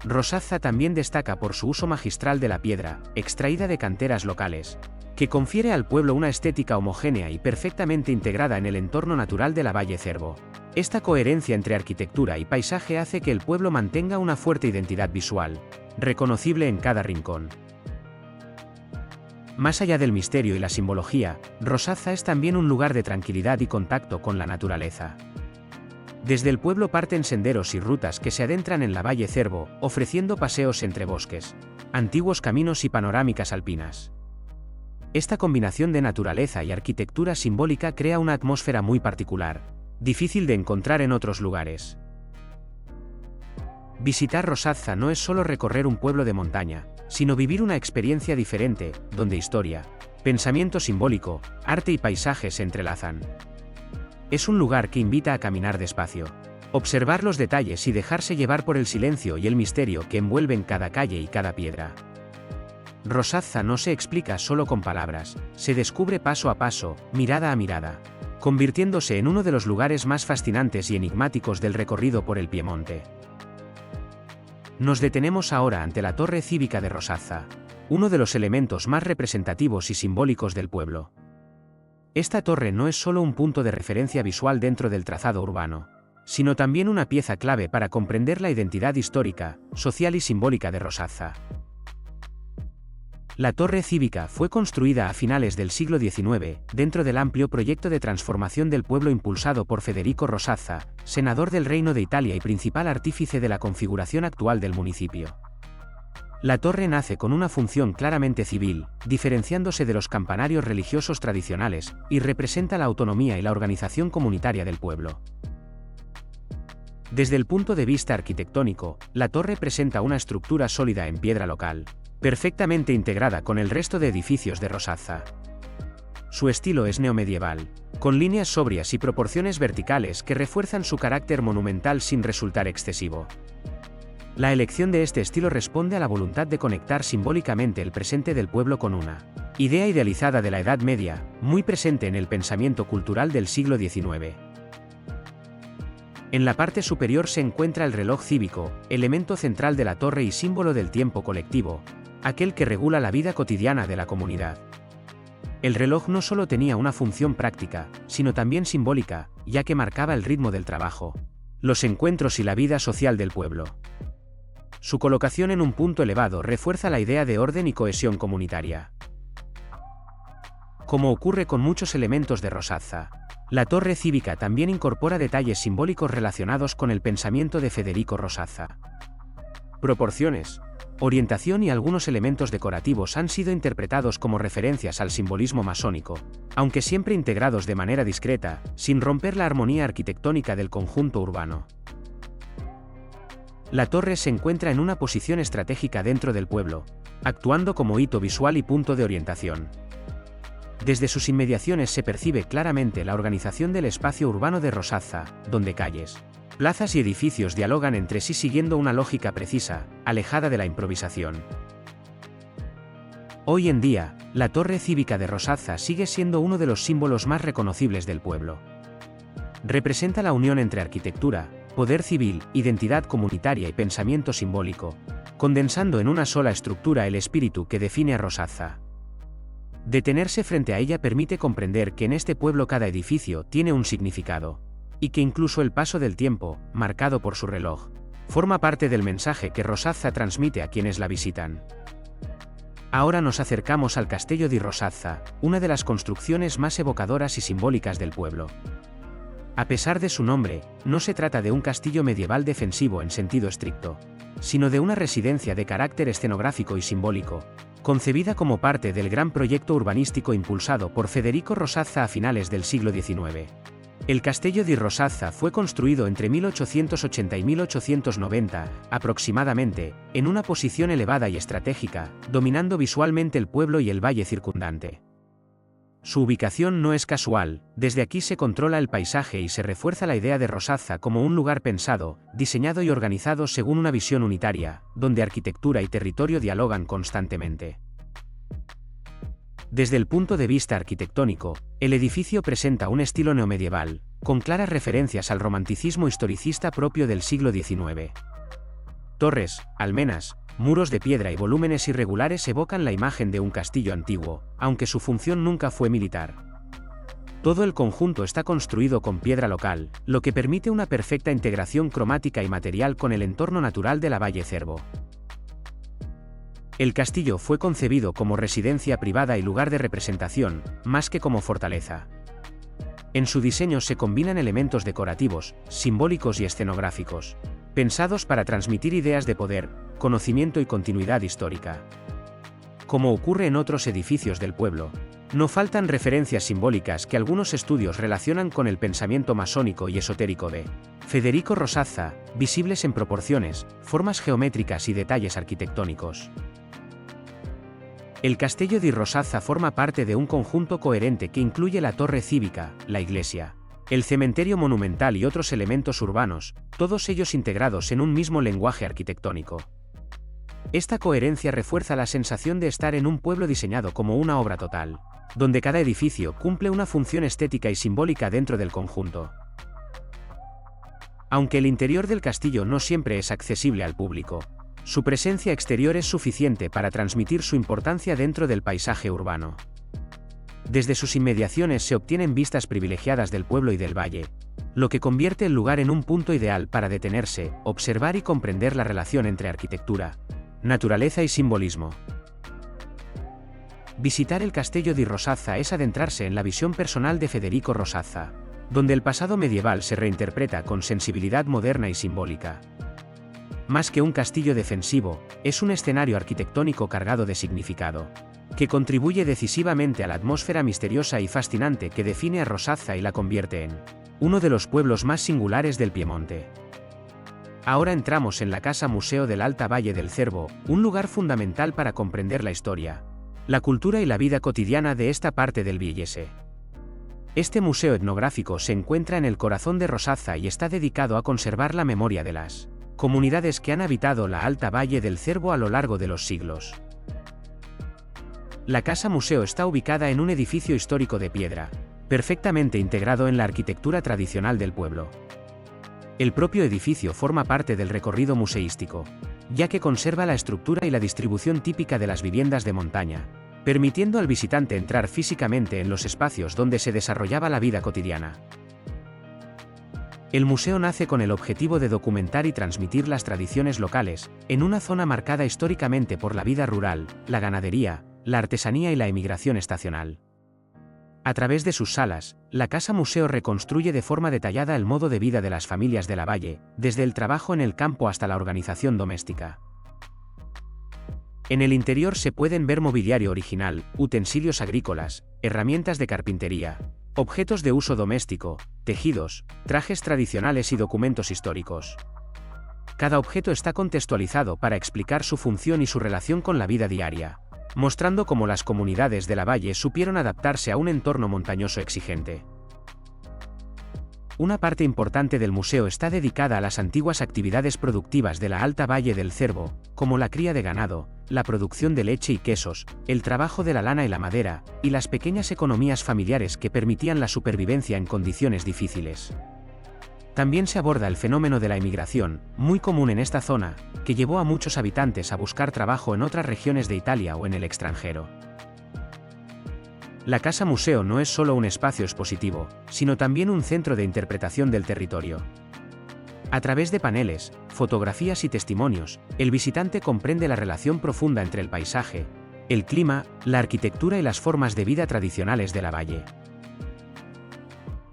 Speaker 1: Rosazza también destaca por su uso magistral de la piedra, extraída de canteras locales, que confiere al pueblo una estética homogénea y perfectamente integrada en el entorno natural de la Valle Cervo. Esta coherencia entre arquitectura y paisaje hace que el pueblo mantenga una fuerte identidad visual, reconocible en cada rincón. Más allá del misterio y la simbología, Rosazza es también un lugar de tranquilidad y contacto con la naturaleza. Desde el pueblo parten senderos y rutas que se adentran en la Valle Cervo, ofreciendo paseos entre bosques, antiguos caminos y panorámicas alpinas. Esta combinación de naturaleza y arquitectura simbólica crea una atmósfera muy particular, difícil de encontrar en otros lugares. Visitar Rosazza no es solo recorrer un pueblo de montaña, sino vivir una experiencia diferente, donde historia, pensamiento simbólico, arte y paisaje se entrelazan. Es un lugar que invita a caminar despacio, observar los detalles y dejarse llevar por el silencio y el misterio que envuelven cada calle y cada piedra. Rosazza no se explica solo con palabras, se descubre paso a paso, mirada a mirada, convirtiéndose en uno de los lugares más fascinantes y enigmáticos del recorrido por el Piemonte. Nos detenemos ahora ante la Torre Cívica de Rosazza, uno de los elementos más representativos y simbólicos del pueblo. Esta torre no es solo un punto de referencia visual dentro del trazado urbano, sino también una pieza clave para comprender la identidad histórica, social y simbólica de Rosazza. La Torre Cívica fue construida a finales del siglo XIX, dentro del amplio proyecto de transformación del pueblo impulsado por Federico Rosazza, senador del Reino de Italia y principal artífice de la configuración actual del municipio. La torre nace con una función claramente civil, diferenciándose de los campanarios religiosos tradicionales, y representa la autonomía y la organización comunitaria del pueblo. Desde el punto de vista arquitectónico, la torre presenta una estructura sólida en piedra local, perfectamente integrada con el resto de edificios de Rosazza. Su estilo es neomedieval, con líneas sobrias y proporciones verticales que refuerzan su carácter monumental sin resultar excesivo. La elección de este estilo responde a la voluntad de conectar simbólicamente el presente del pueblo con una idea idealizada de la Edad Media, muy presente en el pensamiento cultural del siglo XIX. En la parte superior se encuentra el reloj cívico, elemento central de la torre y símbolo del tiempo colectivo, aquel que regula la vida cotidiana de la comunidad. El reloj no solo tenía una función práctica, sino también simbólica, ya que marcaba el ritmo del trabajo, los encuentros y la vida social del pueblo. Su colocación en un punto elevado refuerza la idea de orden y cohesión comunitaria. Como ocurre con muchos elementos de Rosazza, la Torre Cívica también incorpora detalles simbólicos relacionados con el pensamiento de Federico Rosazza. Proporciones, orientación y algunos elementos decorativos han sido interpretados como referencias al simbolismo masónico, aunque siempre integrados de manera discreta, sin romper la armonía arquitectónica del conjunto urbano. La torre se encuentra en una posición estratégica dentro del pueblo, actuando como hito visual y punto de orientación. Desde sus inmediaciones se percibe claramente la organización del espacio urbano de Rosazza, donde calles, plazas y edificios dialogan entre sí siguiendo una lógica precisa, alejada de la improvisación. Hoy en día, la torre cívica de Rosazza sigue siendo uno de los símbolos más reconocibles del pueblo. Representa la unión entre arquitectura, poder civil, identidad comunitaria y pensamiento simbólico, condensando en una sola estructura el espíritu que define a Rosazza. Detenerse frente a ella permite comprender que en este pueblo cada edificio tiene un significado, y que incluso el paso del tiempo, marcado por su reloj, forma parte del mensaje que Rosazza transmite a quienes la visitan. Ahora nos acercamos al Castello di Rosazza, una de las construcciones más evocadoras y simbólicas del pueblo. A pesar de su nombre, no se trata de un castillo medieval defensivo en sentido estricto, sino de una residencia de carácter escenográfico y simbólico, concebida como parte del gran proyecto urbanístico impulsado por Federico Rosazza a finales del siglo XIX. El Castello di Rosazza fue construido entre 1880 y 1890, aproximadamente, en una posición elevada y estratégica, dominando visualmente el pueblo y el valle circundante. Su ubicación no es casual, desde aquí se controla el paisaje y se refuerza la idea de Rosazza como un lugar pensado, diseñado y organizado según una visión unitaria, donde arquitectura y territorio dialogan constantemente. Desde el punto de vista arquitectónico, el edificio presenta un estilo neomedieval, con claras referencias al romanticismo historicista propio del siglo XIX. Torres, almenas, muros de piedra y volúmenes irregulares evocan la imagen de un castillo antiguo, aunque su función nunca fue militar. Todo el conjunto está construido con piedra local, lo que permite una perfecta integración cromática y material con el entorno natural de la Valle Cervo. El castillo fue concebido como residencia privada y lugar de representación, más que como fortaleza. En su diseño se combinan elementos decorativos, simbólicos y escenográficos, pensados para transmitir ideas de poder, conocimiento y continuidad histórica. Como ocurre en otros edificios del pueblo, no faltan referencias simbólicas que algunos estudios relacionan con el pensamiento masónico y esotérico de Federico Rosazza, visibles en proporciones, formas geométricas y detalles arquitectónicos. El Castello di Rosazza forma parte de un conjunto coherente que incluye la torre cívica, la iglesia, el cementerio monumental y otros elementos urbanos, todos ellos integrados en un mismo lenguaje arquitectónico. Esta coherencia refuerza la sensación de estar en un pueblo diseñado como una obra total, donde cada edificio cumple una función estética y simbólica dentro del conjunto. Aunque el interior del castillo no siempre es accesible al público, su presencia exterior es suficiente para transmitir su importancia dentro del paisaje urbano. Desde sus inmediaciones se obtienen vistas privilegiadas del pueblo y del valle, lo que convierte el lugar en un punto ideal para detenerse, observar y comprender la relación entre arquitectura, naturaleza y simbolismo. Visitar el Castello di Rosazza es adentrarse en la visión personal de Federico Rosazza, donde el pasado medieval se reinterpreta con sensibilidad moderna y simbólica. Más que un castillo defensivo, es un escenario arquitectónico cargado de significado, que contribuye decisivamente a la atmósfera misteriosa y fascinante que define a Rosazza y la convierte en uno de los pueblos más singulares del Piemonte. Ahora entramos en la Casa Museo del Alta Valle del Cervo, un lugar fundamental para comprender la historia, la cultura y la vida cotidiana de esta parte del Villese. Este museo etnográfico se encuentra en el corazón de Rosazza y está dedicado a conservar la memoria de las comunidades que han habitado la Alta Valle del Cervo a lo largo de los siglos. La Casa Museo está ubicada en un edificio histórico de piedra, perfectamente integrado en la arquitectura tradicional del pueblo. El propio edificio forma parte del recorrido museístico, ya que conserva la estructura y la distribución típica de las viviendas de montaña, permitiendo al visitante entrar físicamente en los espacios donde se desarrollaba la vida cotidiana. El museo nace con el objetivo de documentar y transmitir las tradiciones locales, en una zona marcada históricamente por la vida rural, la ganadería, la artesanía y la emigración estacional. A través de sus salas, la Casa Museo reconstruye de forma detallada el modo de vida de las familias de la Valle, desde el trabajo en el campo hasta la organización doméstica. En el interior se pueden ver mobiliario original, utensilios agrícolas, herramientas de carpintería, objetos de uso doméstico, tejidos, trajes tradicionales y documentos históricos. Cada objeto está contextualizado para explicar su función y su relación con la vida diaria, mostrando cómo las comunidades de la valle supieron adaptarse a un entorno montañoso exigente. Una parte importante del museo está dedicada a las antiguas actividades productivas de la Alta Valle del Cervo, como la cría de ganado, la producción de leche y quesos, el trabajo de la lana y la madera, y las pequeñas economías familiares que permitían la supervivencia en condiciones difíciles. También se aborda el fenómeno de la emigración, muy común en esta zona, que llevó a muchos habitantes a buscar trabajo en otras regiones de Italia o en el extranjero. La Casa Museo no es solo un espacio expositivo, sino también un centro de interpretación del territorio. A través de paneles, fotografías y testimonios, el visitante comprende la relación profunda entre el paisaje, el clima, la arquitectura y las formas de vida tradicionales de la valle.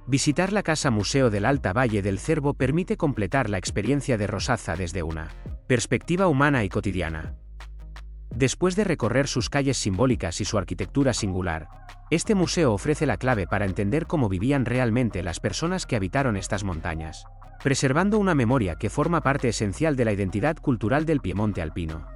Speaker 1: Visitar la Casa Museo del Alta Valle del Cervo permite completar la experiencia de Rosazza desde una perspectiva humana y cotidiana. Después de recorrer sus calles simbólicas y su arquitectura singular, este museo ofrece la clave para entender cómo vivían realmente las personas que habitaron estas montañas, preservando una memoria que forma parte esencial de la identidad cultural del Piemonte alpino.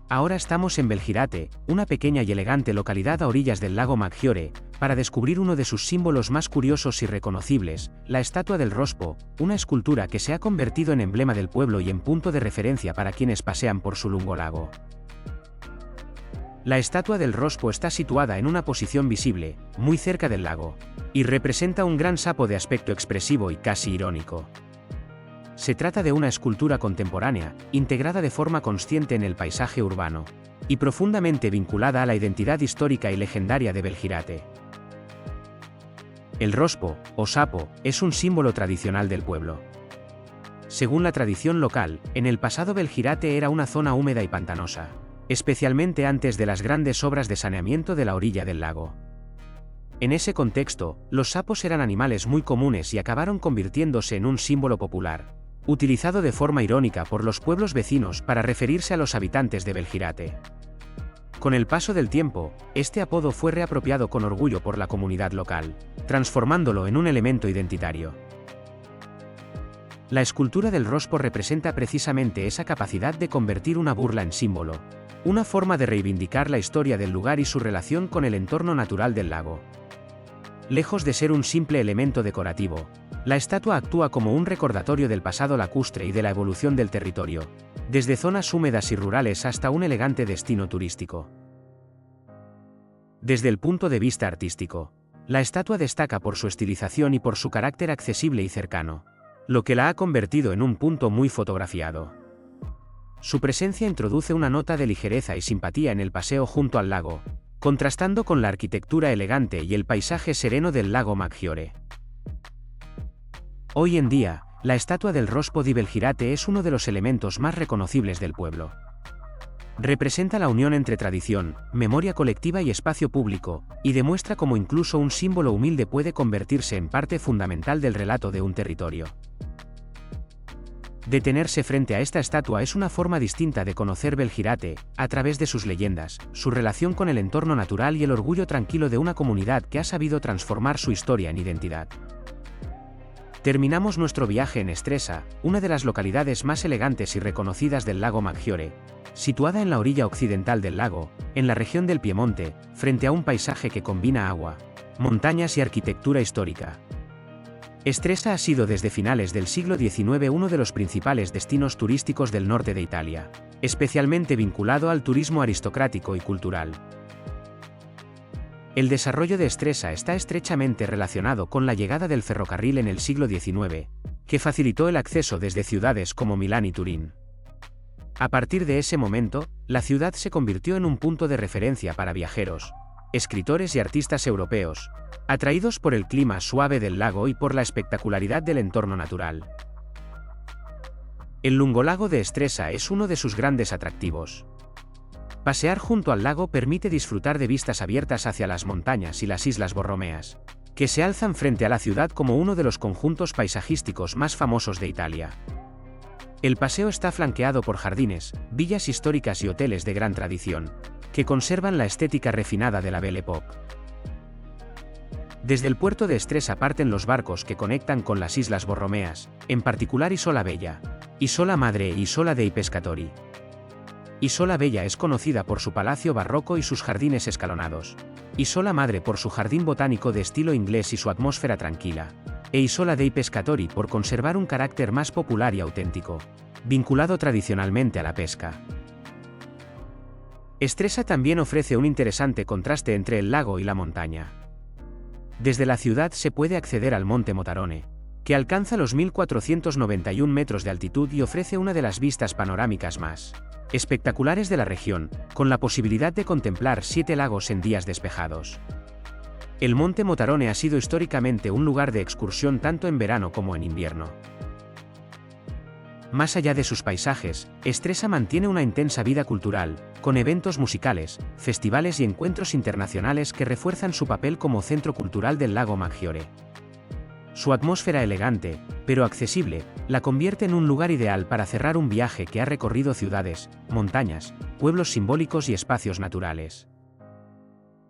Speaker 1: Ahora estamos en Belgirate, una pequeña y elegante localidad a orillas del lago Maggiore, para descubrir uno de sus símbolos más curiosos y reconocibles, la estatua del Rospo, una escultura que se ha convertido en emblema del pueblo y en punto de referencia para quienes pasean por su lungo lago. La estatua del Rospo está situada en una posición visible, muy cerca del lago, y representa un gran sapo de aspecto expresivo y casi irónico. Se trata de una escultura contemporánea, integrada de forma consciente en el paisaje urbano, y profundamente vinculada a la identidad histórica y legendaria de Belgirate. El Rospo, o sapo, es un símbolo tradicional del pueblo. Según la tradición local, en el pasado Belgirate era una zona húmeda y pantanosa, especialmente antes de las grandes obras de saneamiento de la orilla del lago. En ese contexto, los sapos eran animales muy comunes y acabaron convirtiéndose en un símbolo popular, utilizado de forma irónica por los pueblos vecinos para referirse a los habitantes de Belgirate. Con el paso del tiempo, este apodo fue reapropiado con orgullo por la comunidad local, transformándolo en un elemento identitario. La escultura del Rospo representa precisamente esa capacidad de convertir una burla en símbolo, una forma de reivindicar la historia del lugar y su relación con el entorno natural del lago. Lejos de ser un simple elemento decorativo, la estatua actúa como un recordatorio del pasado lacustre y de la evolución del territorio, desde zonas húmedas y rurales hasta un elegante destino turístico. Desde el punto de vista artístico, la estatua destaca por su estilización y por su carácter accesible y cercano, lo que la ha convertido en un punto muy fotografiado. Su presencia introduce una nota de ligereza y simpatía en el paseo junto al lago, contrastando con la arquitectura elegante y el paisaje sereno del lago Maggiore. Hoy en día, la estatua del Rospo di Belgirate es uno de los elementos más reconocibles del pueblo. Representa la unión entre tradición, memoria colectiva y espacio público, y demuestra cómo incluso un símbolo humilde puede convertirse en parte fundamental del relato de un territorio. Detenerse frente a esta estatua es una forma distinta de conocer Belgirate, a través de sus leyendas, su relación con el entorno natural y el orgullo tranquilo de una comunidad que ha sabido transformar su historia en identidad. Terminamos nuestro viaje en Stresa, una de las localidades más elegantes y reconocidas del lago Maggiore, situada en la orilla occidental del lago, en la región del Piemonte, frente a un paisaje que combina agua, montañas y arquitectura histórica. Stresa ha sido desde finales del siglo XIX uno de los principales destinos turísticos del norte de Italia, especialmente vinculado al turismo aristocrático y cultural. El desarrollo de Stresa está estrechamente relacionado con la llegada del ferrocarril en el siglo XIX, que facilitó el acceso desde ciudades como Milán y Turín. A partir de ese momento, la ciudad se convirtió en un punto de referencia para viajeros, escritores y artistas europeos, atraídos por el clima suave del lago y por la espectacularidad del entorno natural. El lungolago de Stresa es uno de sus grandes atractivos. Pasear junto al lago permite disfrutar de vistas abiertas hacia las montañas y las Islas Borromeas, que se alzan frente a la ciudad como uno de los conjuntos paisajísticos más famosos de Italia. El paseo está flanqueado por jardines, villas históricas y hoteles de gran tradición, que conservan la estética refinada de la Belle Époque. Desde el puerto de Stresa parten los barcos que conectan con las Islas Borromeas, en particular Isola Bella, Isola Madre e Isola dei Pescatori. Isola Bella es conocida por su palacio barroco y sus jardines escalonados. Isola Madre por su jardín botánico de estilo inglés y su atmósfera tranquila. E Isola dei Pescatori por conservar un carácter más popular y auténtico, vinculado tradicionalmente a la pesca. Stresa también ofrece un interesante contraste entre el lago y la montaña. Desde la ciudad se puede acceder al Monte Motarone, que alcanza los 1491 metros de altitud y ofrece una de las vistas panorámicas más espectaculares de la región, con la posibilidad de contemplar 7 lagos en días despejados. El Monte Motarone ha sido históricamente un lugar de excursión tanto en verano como en invierno. Más allá de sus paisajes, Stresa mantiene una intensa vida cultural, con eventos musicales, festivales y encuentros internacionales que refuerzan su papel como centro cultural del lago Maggiore. Su atmósfera elegante, pero accesible, la convierte en un lugar ideal para cerrar un viaje que ha recorrido ciudades, montañas, pueblos simbólicos y espacios naturales.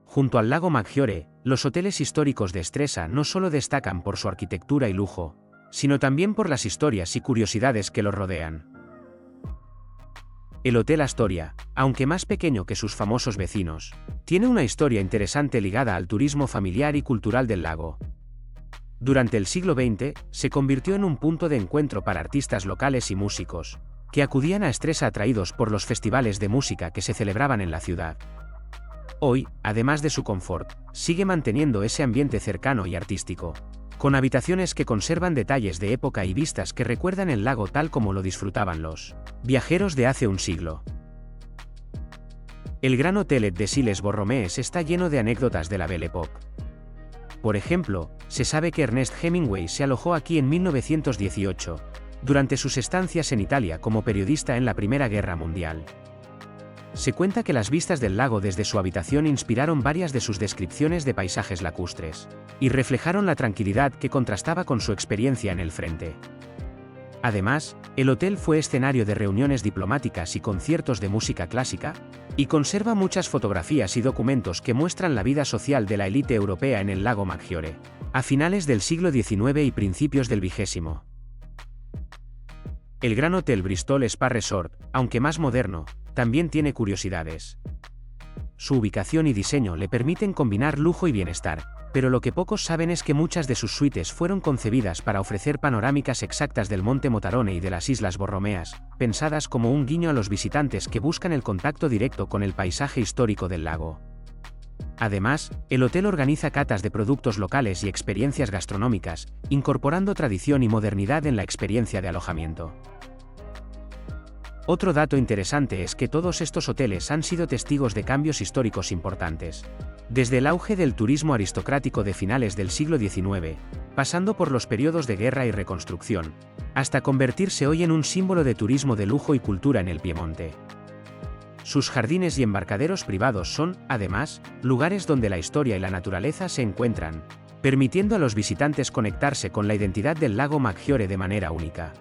Speaker 1: Junto al lago Maggiore, los hoteles históricos de Stresa no solo destacan por su arquitectura y lujo, sino también por las historias y curiosidades que los rodean. El Hotel Astoria, aunque más pequeño que sus famosos vecinos, tiene una historia interesante ligada al turismo familiar y cultural del lago. Durante el siglo XX, se convirtió en un punto de encuentro para artistas locales y músicos, que acudían a Stresa atraídos por los festivales de música que se celebraban en la ciudad. Hoy, además de su confort, sigue manteniendo ese ambiente cercano y artístico, con habitaciones que conservan detalles de época y vistas que recuerdan el lago tal como lo disfrutaban los viajeros de hace un siglo. El Gran Hotelet des Illes Borromees está lleno de anécdotas de la Belle Époque. Por ejemplo, se sabe que Ernest Hemingway se alojó aquí en 1918, durante sus estancias en Italia como periodista en la Primera Guerra Mundial. Se cuenta que las vistas del lago desde su habitación inspiraron varias de sus descripciones de paisajes lacustres, y reflejaron la tranquilidad que contrastaba con su experiencia en el frente. Además, el hotel fue escenario de reuniones diplomáticas y conciertos de música clásica, y conserva muchas fotografías y documentos que muestran la vida social de la élite europea en el lago Maggiore, a finales del siglo XIX y principios del XX. El Gran Hotel Bristol Spa Resort, aunque más moderno, también tiene curiosidades. Su ubicación y diseño le permiten combinar lujo y bienestar, pero lo que pocos saben es que muchas de sus suites fueron concebidas para ofrecer panorámicas exactas del Monte Motarone y de las Islas Borromeas, pensadas como un guiño a los visitantes que buscan el contacto directo con el paisaje histórico del lago. Además, el hotel organiza catas de productos locales y experiencias gastronómicas, incorporando tradición y modernidad en la experiencia de alojamiento. Otro dato interesante es que todos estos hoteles han sido testigos de cambios históricos importantes. Desde el auge del turismo aristocrático de finales del siglo XIX, pasando por los periodos de guerra y reconstrucción, hasta convertirse hoy en un símbolo de turismo de lujo y cultura en el Piemonte. Sus jardines y embarcaderos privados son, además, lugares donde la historia y la naturaleza se encuentran, permitiendo a los visitantes conectarse con la identidad del lago Maggiore de manera única.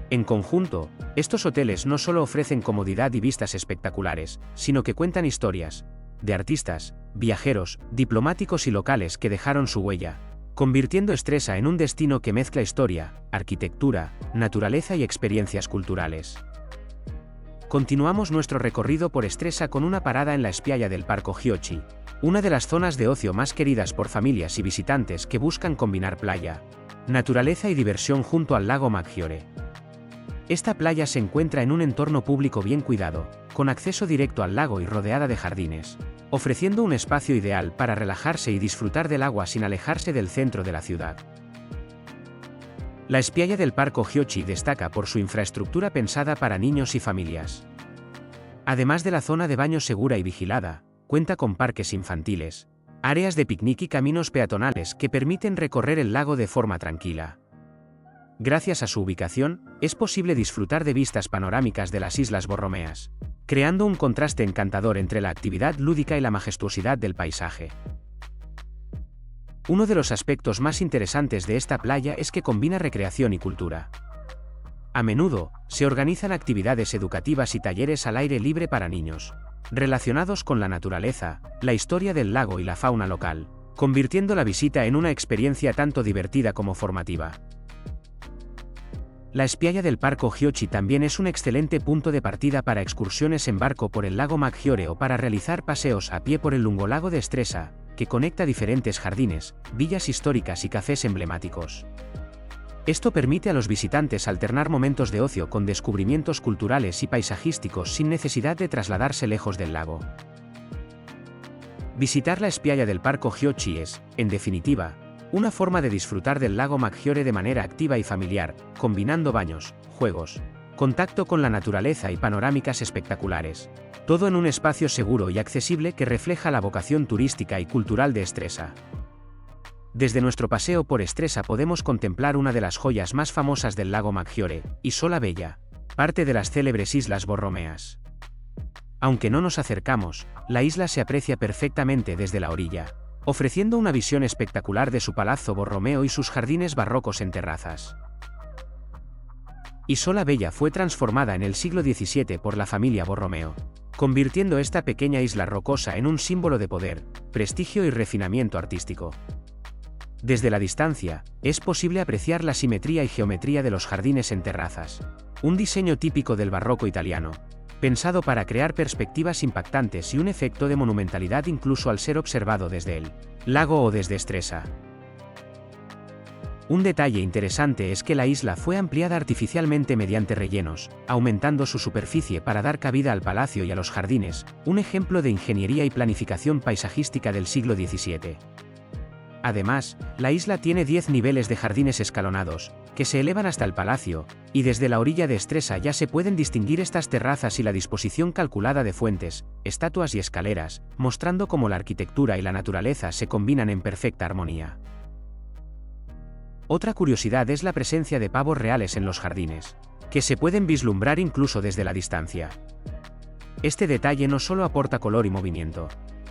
Speaker 1: En conjunto, estos hoteles no solo ofrecen comodidad y vistas espectaculares, sino que cuentan historias de artistas, viajeros, diplomáticos y locales que dejaron su huella, convirtiendo Stresa en un destino que mezcla historia, arquitectura, naturaleza y experiencias culturales. Continuamos nuestro recorrido por Stresa con una parada en la Spiaggia del Parco Ghiocchi, una de las zonas de ocio más queridas por familias y visitantes que buscan combinar playa, naturaleza y diversión junto al lago Maggiore. Esta playa se encuentra en un entorno público bien cuidado, con acceso directo al lago y rodeada de jardines, ofreciendo un espacio ideal para relajarse y disfrutar del agua sin alejarse del centro de la ciudad. La Spiaggia del Parco Ghiocchi destaca por su infraestructura pensada para niños y familias. Además de la zona de baño segura y vigilada, cuenta con parques infantiles, áreas de picnic y caminos peatonales que permiten recorrer el lago de forma tranquila. Gracias a su ubicación, es posible disfrutar de vistas panorámicas de las Islas Borromeas, creando un contraste encantador entre la actividad lúdica y la majestuosidad del paisaje. Uno de los aspectos más interesantes de esta playa es que combina recreación y cultura. A menudo, se organizan actividades educativas y talleres al aire libre para niños, relacionados con la naturaleza, la historia del lago y la fauna local, convirtiendo la visita en una experiencia tanto divertida como formativa. La Spiaggia del Parco Ghiocchi también es un excelente punto de partida para excursiones en barco por el lago Maggiore o para realizar paseos a pie por el lungolago de Stresa, que conecta diferentes jardines, villas históricas y cafés emblemáticos. Esto permite a los visitantes alternar momentos de ocio con descubrimientos culturales y paisajísticos sin necesidad de trasladarse lejos del lago. Visitar la Spiaggia del Parco Ghiocchi es, en definitiva, una forma de disfrutar del lago Maggiore de manera activa y familiar, combinando baños, juegos, contacto con la naturaleza y panorámicas espectaculares. Todo en un espacio seguro y accesible que refleja la vocación turística y cultural de Stresa. Desde nuestro paseo por Stresa podemos contemplar una de las joyas más famosas del lago Maggiore, Isola Bella, parte de las célebres Islas Borromeas. Aunque no nos acercamos, la isla se aprecia perfectamente desde la orilla, ofreciendo una visión espectacular de su Palazzo Borromeo y sus jardines barrocos en terrazas. Isola Bella fue transformada en el siglo XVII por la familia Borromeo, convirtiendo esta pequeña isla rocosa en un símbolo de poder, prestigio y refinamiento artístico. Desde la distancia, es posible apreciar la simetría y geometría de los jardines en terrazas, un diseño típico del barroco italiano, pensado para crear perspectivas impactantes y un efecto de monumentalidad incluso al ser observado desde el lago o desde Stresa. Un detalle interesante es que la isla fue ampliada artificialmente mediante rellenos, aumentando su superficie para dar cabida al palacio y a los jardines, un ejemplo de ingeniería y planificación paisajística del siglo XVII. Además, la isla tiene 10 niveles de jardines escalonados, que se elevan hasta el palacio, y desde la orilla de Stresa ya se pueden distinguir estas terrazas y la disposición calculada de fuentes, estatuas y escaleras, mostrando cómo la arquitectura y la naturaleza se combinan en perfecta armonía. Otra curiosidad es la presencia de pavos reales en los jardines, que se pueden vislumbrar incluso desde la distancia. Este detalle no solo aporta color y movimiento,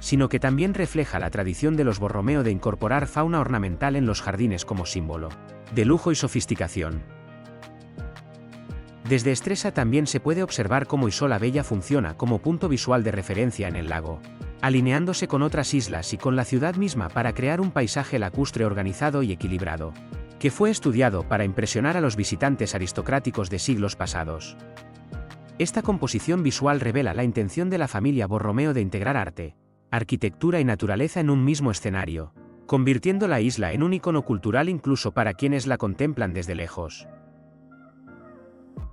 Speaker 1: sino que también refleja la tradición de los Borromeo de incorporar fauna ornamental en los jardines como símbolo de lujo y sofisticación. Desde Stresa también se puede observar cómo Isola Bella funciona como punto visual de referencia en el lago, alineándose con otras islas y con la ciudad misma para crear un paisaje lacustre organizado y equilibrado, que fue estudiado para impresionar a los visitantes aristocráticos de siglos pasados. Esta composición visual revela la intención de la familia Borromeo de integrar arte, arquitectura y naturaleza en un mismo escenario, convirtiendo la isla en un icono cultural incluso para quienes la contemplan desde lejos.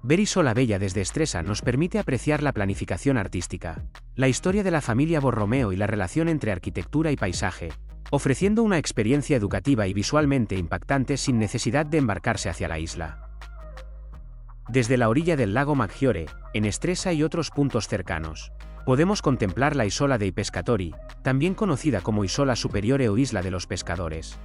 Speaker 1: Ver Isola Bella desde Stresa nos permite apreciar la planificación artística, la historia de la familia Borromeo y la relación entre arquitectura y paisaje, ofreciendo una experiencia educativa y visualmente impactante sin necesidad de embarcarse hacia la isla. Desde la orilla del lago Maggiore, en Stresa y otros puntos cercanos, podemos contemplar la Isola dei Pescatori, también conocida como Isola Superiore o Isla de los Pescadores.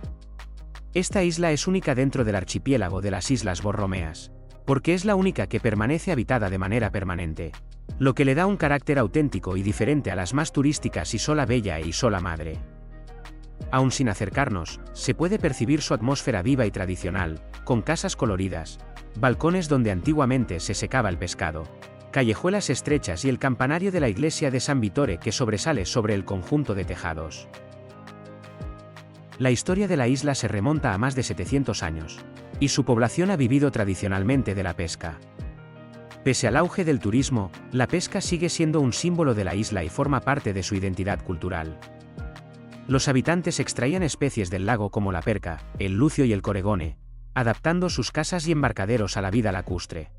Speaker 1: Esta isla es única dentro del archipiélago de las Islas Borromeas, porque es la única que permanece habitada de manera permanente, lo que le da un carácter auténtico y diferente a las más turísticas Isola Bella e Isola Madre. Aún sin acercarnos, se puede percibir su atmósfera viva y tradicional, con casas coloridas, balcones donde antiguamente se secaba el pescado, callejuelas estrechas y el campanario de la iglesia de San Vittore que sobresale sobre el conjunto de tejados. La historia de la isla se remonta a más de 700 años, y su población ha vivido tradicionalmente de la pesca. Pese al auge del turismo, la pesca sigue siendo un símbolo de la isla y forma parte de su identidad cultural. Los habitantes extraían especies del lago como la perca, el lucio y el coregone, adaptando sus casas y embarcaderos a la vida lacustre.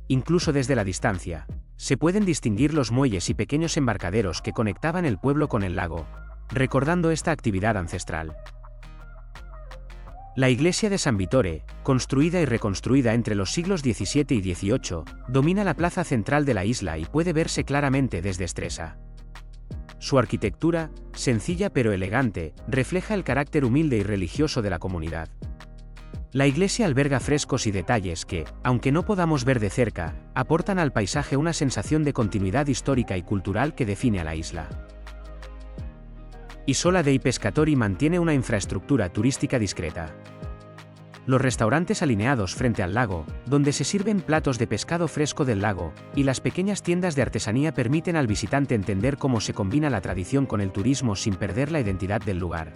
Speaker 1: Incluso desde la distancia, se pueden distinguir los muelles y pequeños embarcaderos que conectaban el pueblo con el lago, recordando esta actividad ancestral. La iglesia de San Vittore, construida y reconstruida entre los siglos XVII y XVIII, domina la plaza central de la isla y puede verse claramente desde Stresa. Su arquitectura, sencilla pero elegante, refleja el carácter humilde y religioso de la comunidad. La iglesia alberga frescos y detalles que, aunque no podamos ver de cerca, aportan al paisaje una sensación de continuidad histórica y cultural que define a la isla. Isola dei Pescatori mantiene una infraestructura turística discreta. Los restaurantes alineados frente al lago, donde se sirven platos de pescado fresco del lago, y las pequeñas tiendas de artesanía permiten al visitante entender cómo se combina la tradición con el turismo sin perder la identidad del lugar.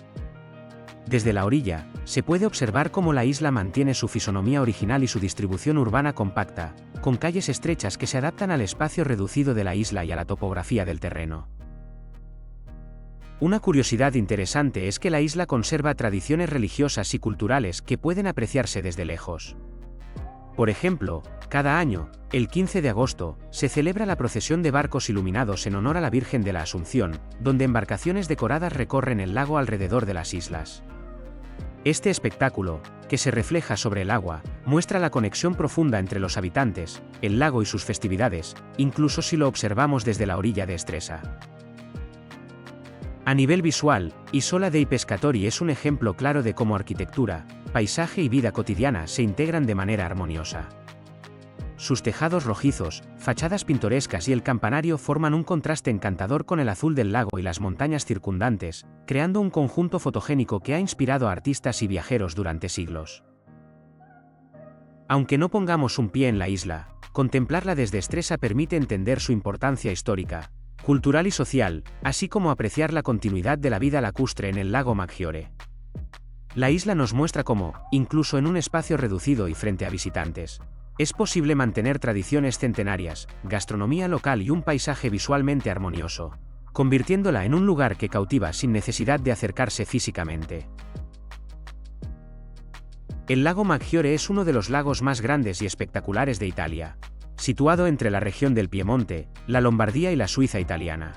Speaker 1: Desde la orilla, se puede observar cómo la isla mantiene su fisonomía original y su distribución urbana compacta, con calles estrechas que se adaptan al espacio reducido de la isla y a la topografía del terreno. Una curiosidad interesante es que la isla conserva tradiciones religiosas y culturales que pueden apreciarse desde lejos. Por ejemplo, cada año, el 15 de agosto, se celebra la procesión de barcos iluminados en honor a la Virgen de la Asunción, donde embarcaciones decoradas recorren el lago alrededor de las islas. Este espectáculo, que se refleja sobre el agua, muestra la conexión profunda entre los habitantes, el lago y sus festividades, incluso si lo observamos desde la orilla de Stresa. A nivel visual, Isola dei Pescatori es un ejemplo claro de cómo arquitectura, paisaje y vida cotidiana se integran de manera armoniosa. Sus tejados rojizos, fachadas pintorescas y el campanario forman un contraste encantador con el azul del lago y las montañas circundantes, creando un conjunto fotogénico que ha inspirado a artistas y viajeros durante siglos. Aunque no pongamos un pie en la isla, contemplarla desde Stresa permite entender su importancia histórica, cultural y social, así como apreciar la continuidad de la vida lacustre en el lago Maggiore. La isla nos muestra cómo, incluso en un espacio reducido y frente a visitantes, es posible mantener tradiciones centenarias, gastronomía local y un paisaje visualmente armonioso, convirtiéndola en un lugar que cautiva sin necesidad de acercarse físicamente. El lago Maggiore es uno de los lagos más grandes y espectaculares de Italia, situado entre la región del Piemonte, la Lombardía y la Suiza italiana.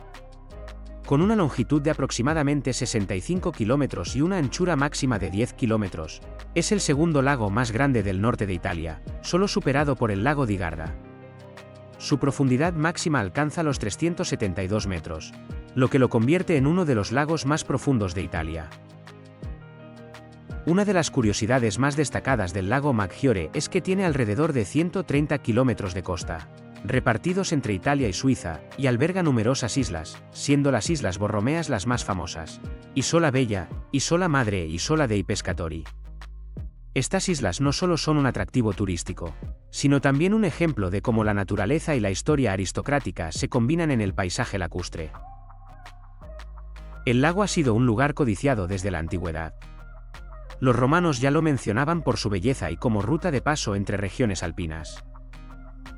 Speaker 1: Con una longitud de aproximadamente 65 kilómetros y una anchura máxima de 10 kilómetros, es el segundo lago más grande del norte de Italia, solo superado por el lago di Garda. Su profundidad máxima alcanza los 372 metros, lo que lo convierte en uno de los lagos más profundos de Italia. Una de las curiosidades más destacadas del lago Maggiore es que tiene alrededor de 130 kilómetros de costa, repartidos entre Italia y Suiza, y alberga numerosas islas, siendo las Islas Borromeas las más famosas: Isola Bella, Isola Madre e Isola dei Pescatori. Estas islas no solo son un atractivo turístico, sino también un ejemplo de cómo la naturaleza y la historia aristocrática se combinan en el paisaje lacustre. El lago ha sido un lugar codiciado desde la antigüedad. Los romanos ya lo mencionaban por su belleza y como ruta de paso entre regiones alpinas.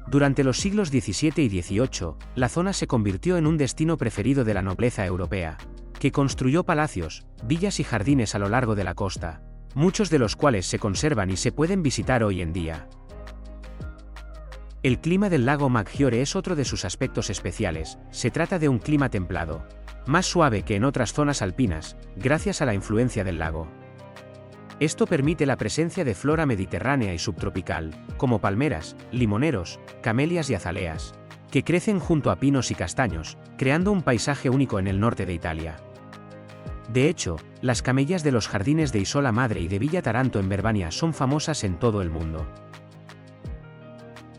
Speaker 1: Durante los siglos XVII y XVIII, la zona se convirtió en un destino preferido de la nobleza europea, que construyó palacios, villas y jardines a lo largo de la costa, muchos de los cuales se conservan y se pueden visitar hoy en día. El clima del lago Maggiore es otro de sus aspectos especiales. Se trata de un clima templado, más suave que en otras zonas alpinas, gracias a la influencia del lago. Esto permite la presencia de flora mediterránea y subtropical, como palmeras, limoneros, camelias y azaleas, que crecen junto a pinos y castaños, creando un paisaje único en el norte de Italia. De hecho, las camellas de los jardines de Isola Madre y de Villa Taranto en Verbania son famosas en todo el mundo.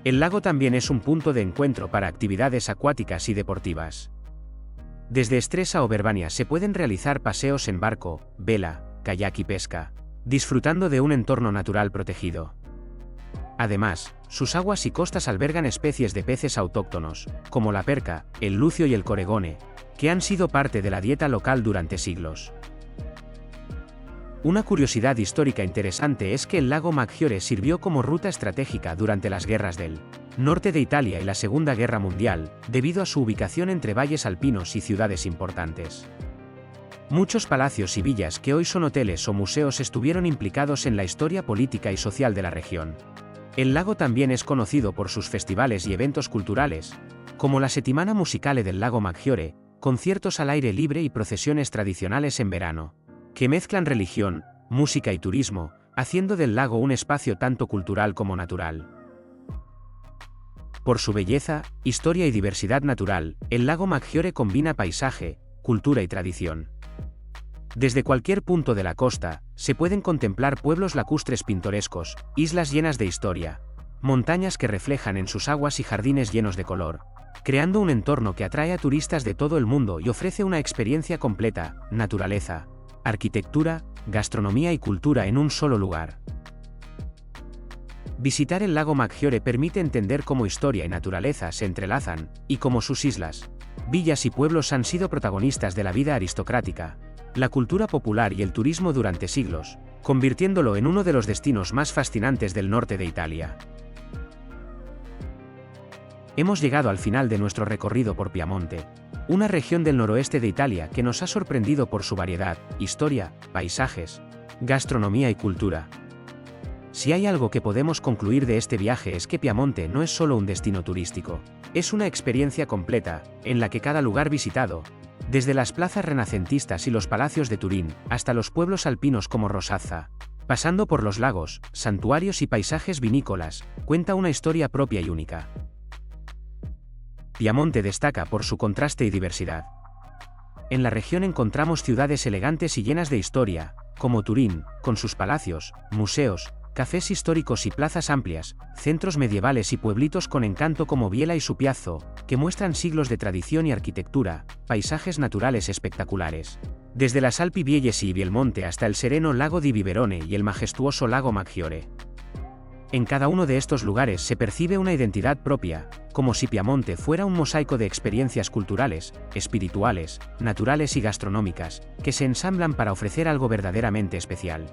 Speaker 1: El lago también es un punto de encuentro para actividades acuáticas y deportivas. Desde Stresa o Verbania se pueden realizar paseos en barco, vela, kayak y pesca, disfrutando de un entorno natural protegido. Además, sus aguas y costas albergan especies de peces autóctonos, como la perca, el lucio y el coregone, que han sido parte de la dieta local durante siglos. Una curiosidad histórica interesante es que el lago Maggiore sirvió como ruta estratégica durante las guerras del norte de Italia y la Segunda Guerra Mundial, debido a su ubicación entre valles alpinos y ciudades importantes. Muchos palacios y villas que hoy son hoteles o museos estuvieron implicados en la historia política y social de la región. El lago también es conocido por sus festivales y eventos culturales, como la Settimana Musicale del lago Maggiore, conciertos al aire libre y procesiones tradicionales en verano, que mezclan religión, música y turismo, haciendo del lago un espacio tanto cultural como natural. Por su belleza, historia y diversidad natural, el lago Maggiore combina paisaje, cultura y tradición. Desde cualquier punto de la costa, se pueden contemplar pueblos lacustres pintorescos, islas llenas de historia, montañas que reflejan en sus aguas y jardines llenos de color, creando un entorno que atrae a turistas de todo el mundo y ofrece una experiencia completa: naturaleza, arquitectura, gastronomía y cultura en un solo lugar. Visitar el lago Maggiore permite entender cómo historia y naturaleza se entrelazan, y cómo sus islas, villas y pueblos han sido protagonistas de la vida aristocrática, la cultura popular y el turismo durante siglos, convirtiéndolo en uno de los destinos más fascinantes del norte de Italia. Hemos llegado al final de nuestro recorrido por Piamonte, una región del noroeste de Italia que nos ha sorprendido por su variedad, historia, paisajes, gastronomía y cultura. Si hay algo que podemos concluir de este viaje es que Piamonte no es solo un destino turístico, es una experiencia completa, en la que cada lugar visitado, desde las plazas renacentistas y los palacios de Turín, hasta los pueblos alpinos como Rosazza, pasando por los lagos, santuarios y paisajes vinícolas, cuenta una historia propia y única. Piamonte destaca por su contraste y diversidad. En la región encontramos ciudades elegantes y llenas de historia, como Turín, con sus palacios, museos, cafés históricos y plazas amplias, centros medievales y pueblitos con encanto como Biella y Supiazzo, que muestran siglos de tradición y arquitectura, paisajes naturales espectaculares. Desde las Alpi Biellesi y Bielmonte hasta el sereno lago di Viverone y el majestuoso lago Maggiore. En cada uno de estos lugares se percibe una identidad propia, como si Piamonte fuera un mosaico de experiencias culturales, espirituales, naturales y gastronómicas, que se ensamblan para ofrecer algo verdaderamente especial.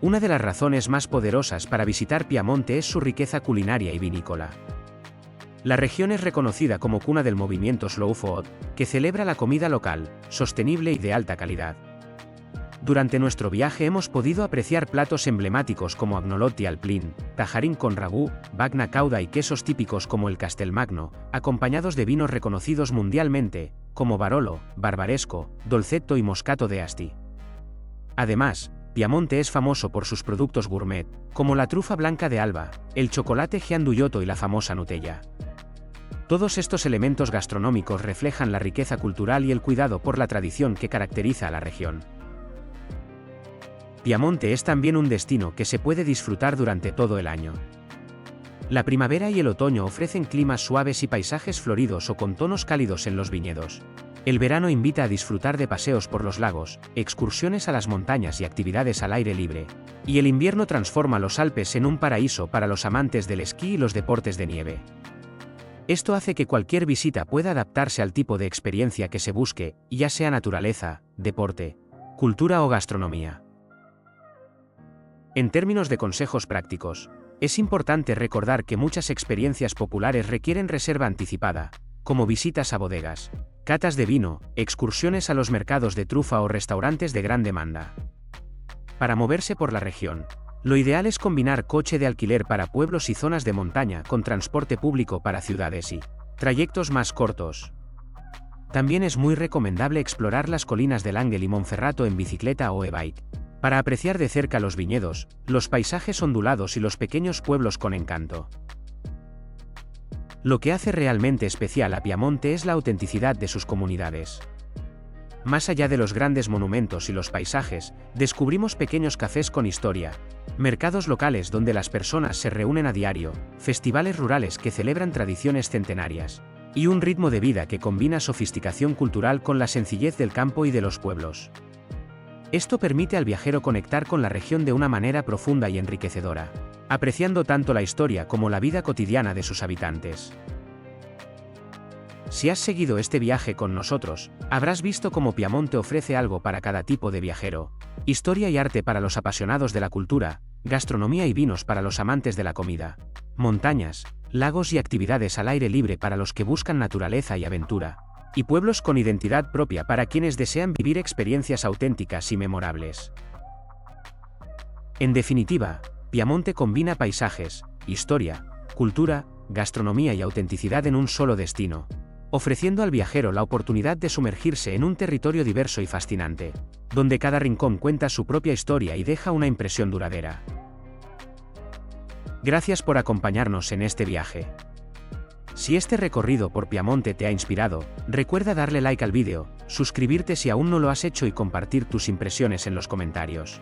Speaker 1: Una de las razones más poderosas para visitar Piamonte es su riqueza culinaria y vinícola. La región es reconocida como cuna del movimiento Slow Food, que celebra la comida local, sostenible y de alta calidad. Durante nuestro viaje hemos podido apreciar platos emblemáticos como agnolotti al plin, tajarín con ragú, bagna cauda y quesos típicos como el Castelmagno, acompañados de vinos reconocidos mundialmente, como Barolo, Barbaresco, Dolcetto y Moscato de Asti. Además, Piamonte es famoso por sus productos gourmet, como la trufa blanca de Alba, el chocolate Gianduiotto y la famosa Nutella. Todos estos elementos gastronómicos reflejan la riqueza cultural y el cuidado por la tradición que caracteriza a la región. Piamonte es también un destino que se puede disfrutar durante todo el año. La primavera y el otoño ofrecen climas suaves y paisajes floridos o con tonos cálidos en los viñedos. El verano invita a disfrutar de paseos por los lagos, excursiones a las montañas y actividades al aire libre. Y el invierno transforma los Alpes en un paraíso para los amantes del esquí y los deportes de nieve. Esto hace que cualquier visita pueda adaptarse al tipo de experiencia que se busque, ya sea naturaleza, deporte, cultura o gastronomía. En términos de consejos prácticos, es importante recordar que muchas experiencias populares requieren reserva anticipada, como visitas a bodegas, catas de vino, excursiones a los mercados de trufa o restaurantes de gran demanda. Para moverse por la región, lo ideal es combinar coche de alquiler para pueblos y zonas de montaña con transporte público para ciudades y trayectos más cortos. También es muy recomendable explorar las colinas del Ángel y Monferrato en bicicleta o e-bike, para apreciar de cerca los viñedos, los paisajes ondulados y los pequeños pueblos con encanto. Lo que hace realmente especial a Piamonte es la autenticidad de sus comunidades. Más allá de los grandes monumentos y los paisajes, descubrimos pequeños cafés con historia, mercados locales donde las personas se reúnen a diario, festivales rurales que celebran tradiciones centenarias, y un ritmo de vida que combina sofisticación cultural con la sencillez del campo y de los pueblos. Esto permite al viajero conectar con la región de una manera profunda y enriquecedora, apreciando tanto la historia como la vida cotidiana de sus habitantes. Si has seguido este viaje con nosotros, habrás visto cómo Piamonte ofrece algo para cada tipo de viajero: historia y arte para los apasionados de la cultura, gastronomía y vinos para los amantes de la comida, montañas, lagos y actividades al aire libre para los que buscan naturaleza y aventura, y pueblos con identidad propia para quienes desean vivir experiencias auténticas y memorables. En definitiva, Piamonte combina paisajes, historia, cultura, gastronomía y autenticidad en un solo destino, ofreciendo al viajero la oportunidad de sumergirse en un territorio diverso y fascinante, donde cada rincón cuenta su propia historia y deja una impresión duradera. Gracias por acompañarnos en este viaje. Si este recorrido por Piamonte te ha inspirado, recuerda darle like al vídeo, suscribirte si aún no lo has hecho y compartir tus impresiones en los comentarios.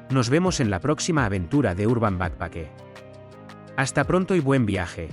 Speaker 1: Nos vemos en la próxima aventura de Urban Backpack. Hasta pronto y buen viaje.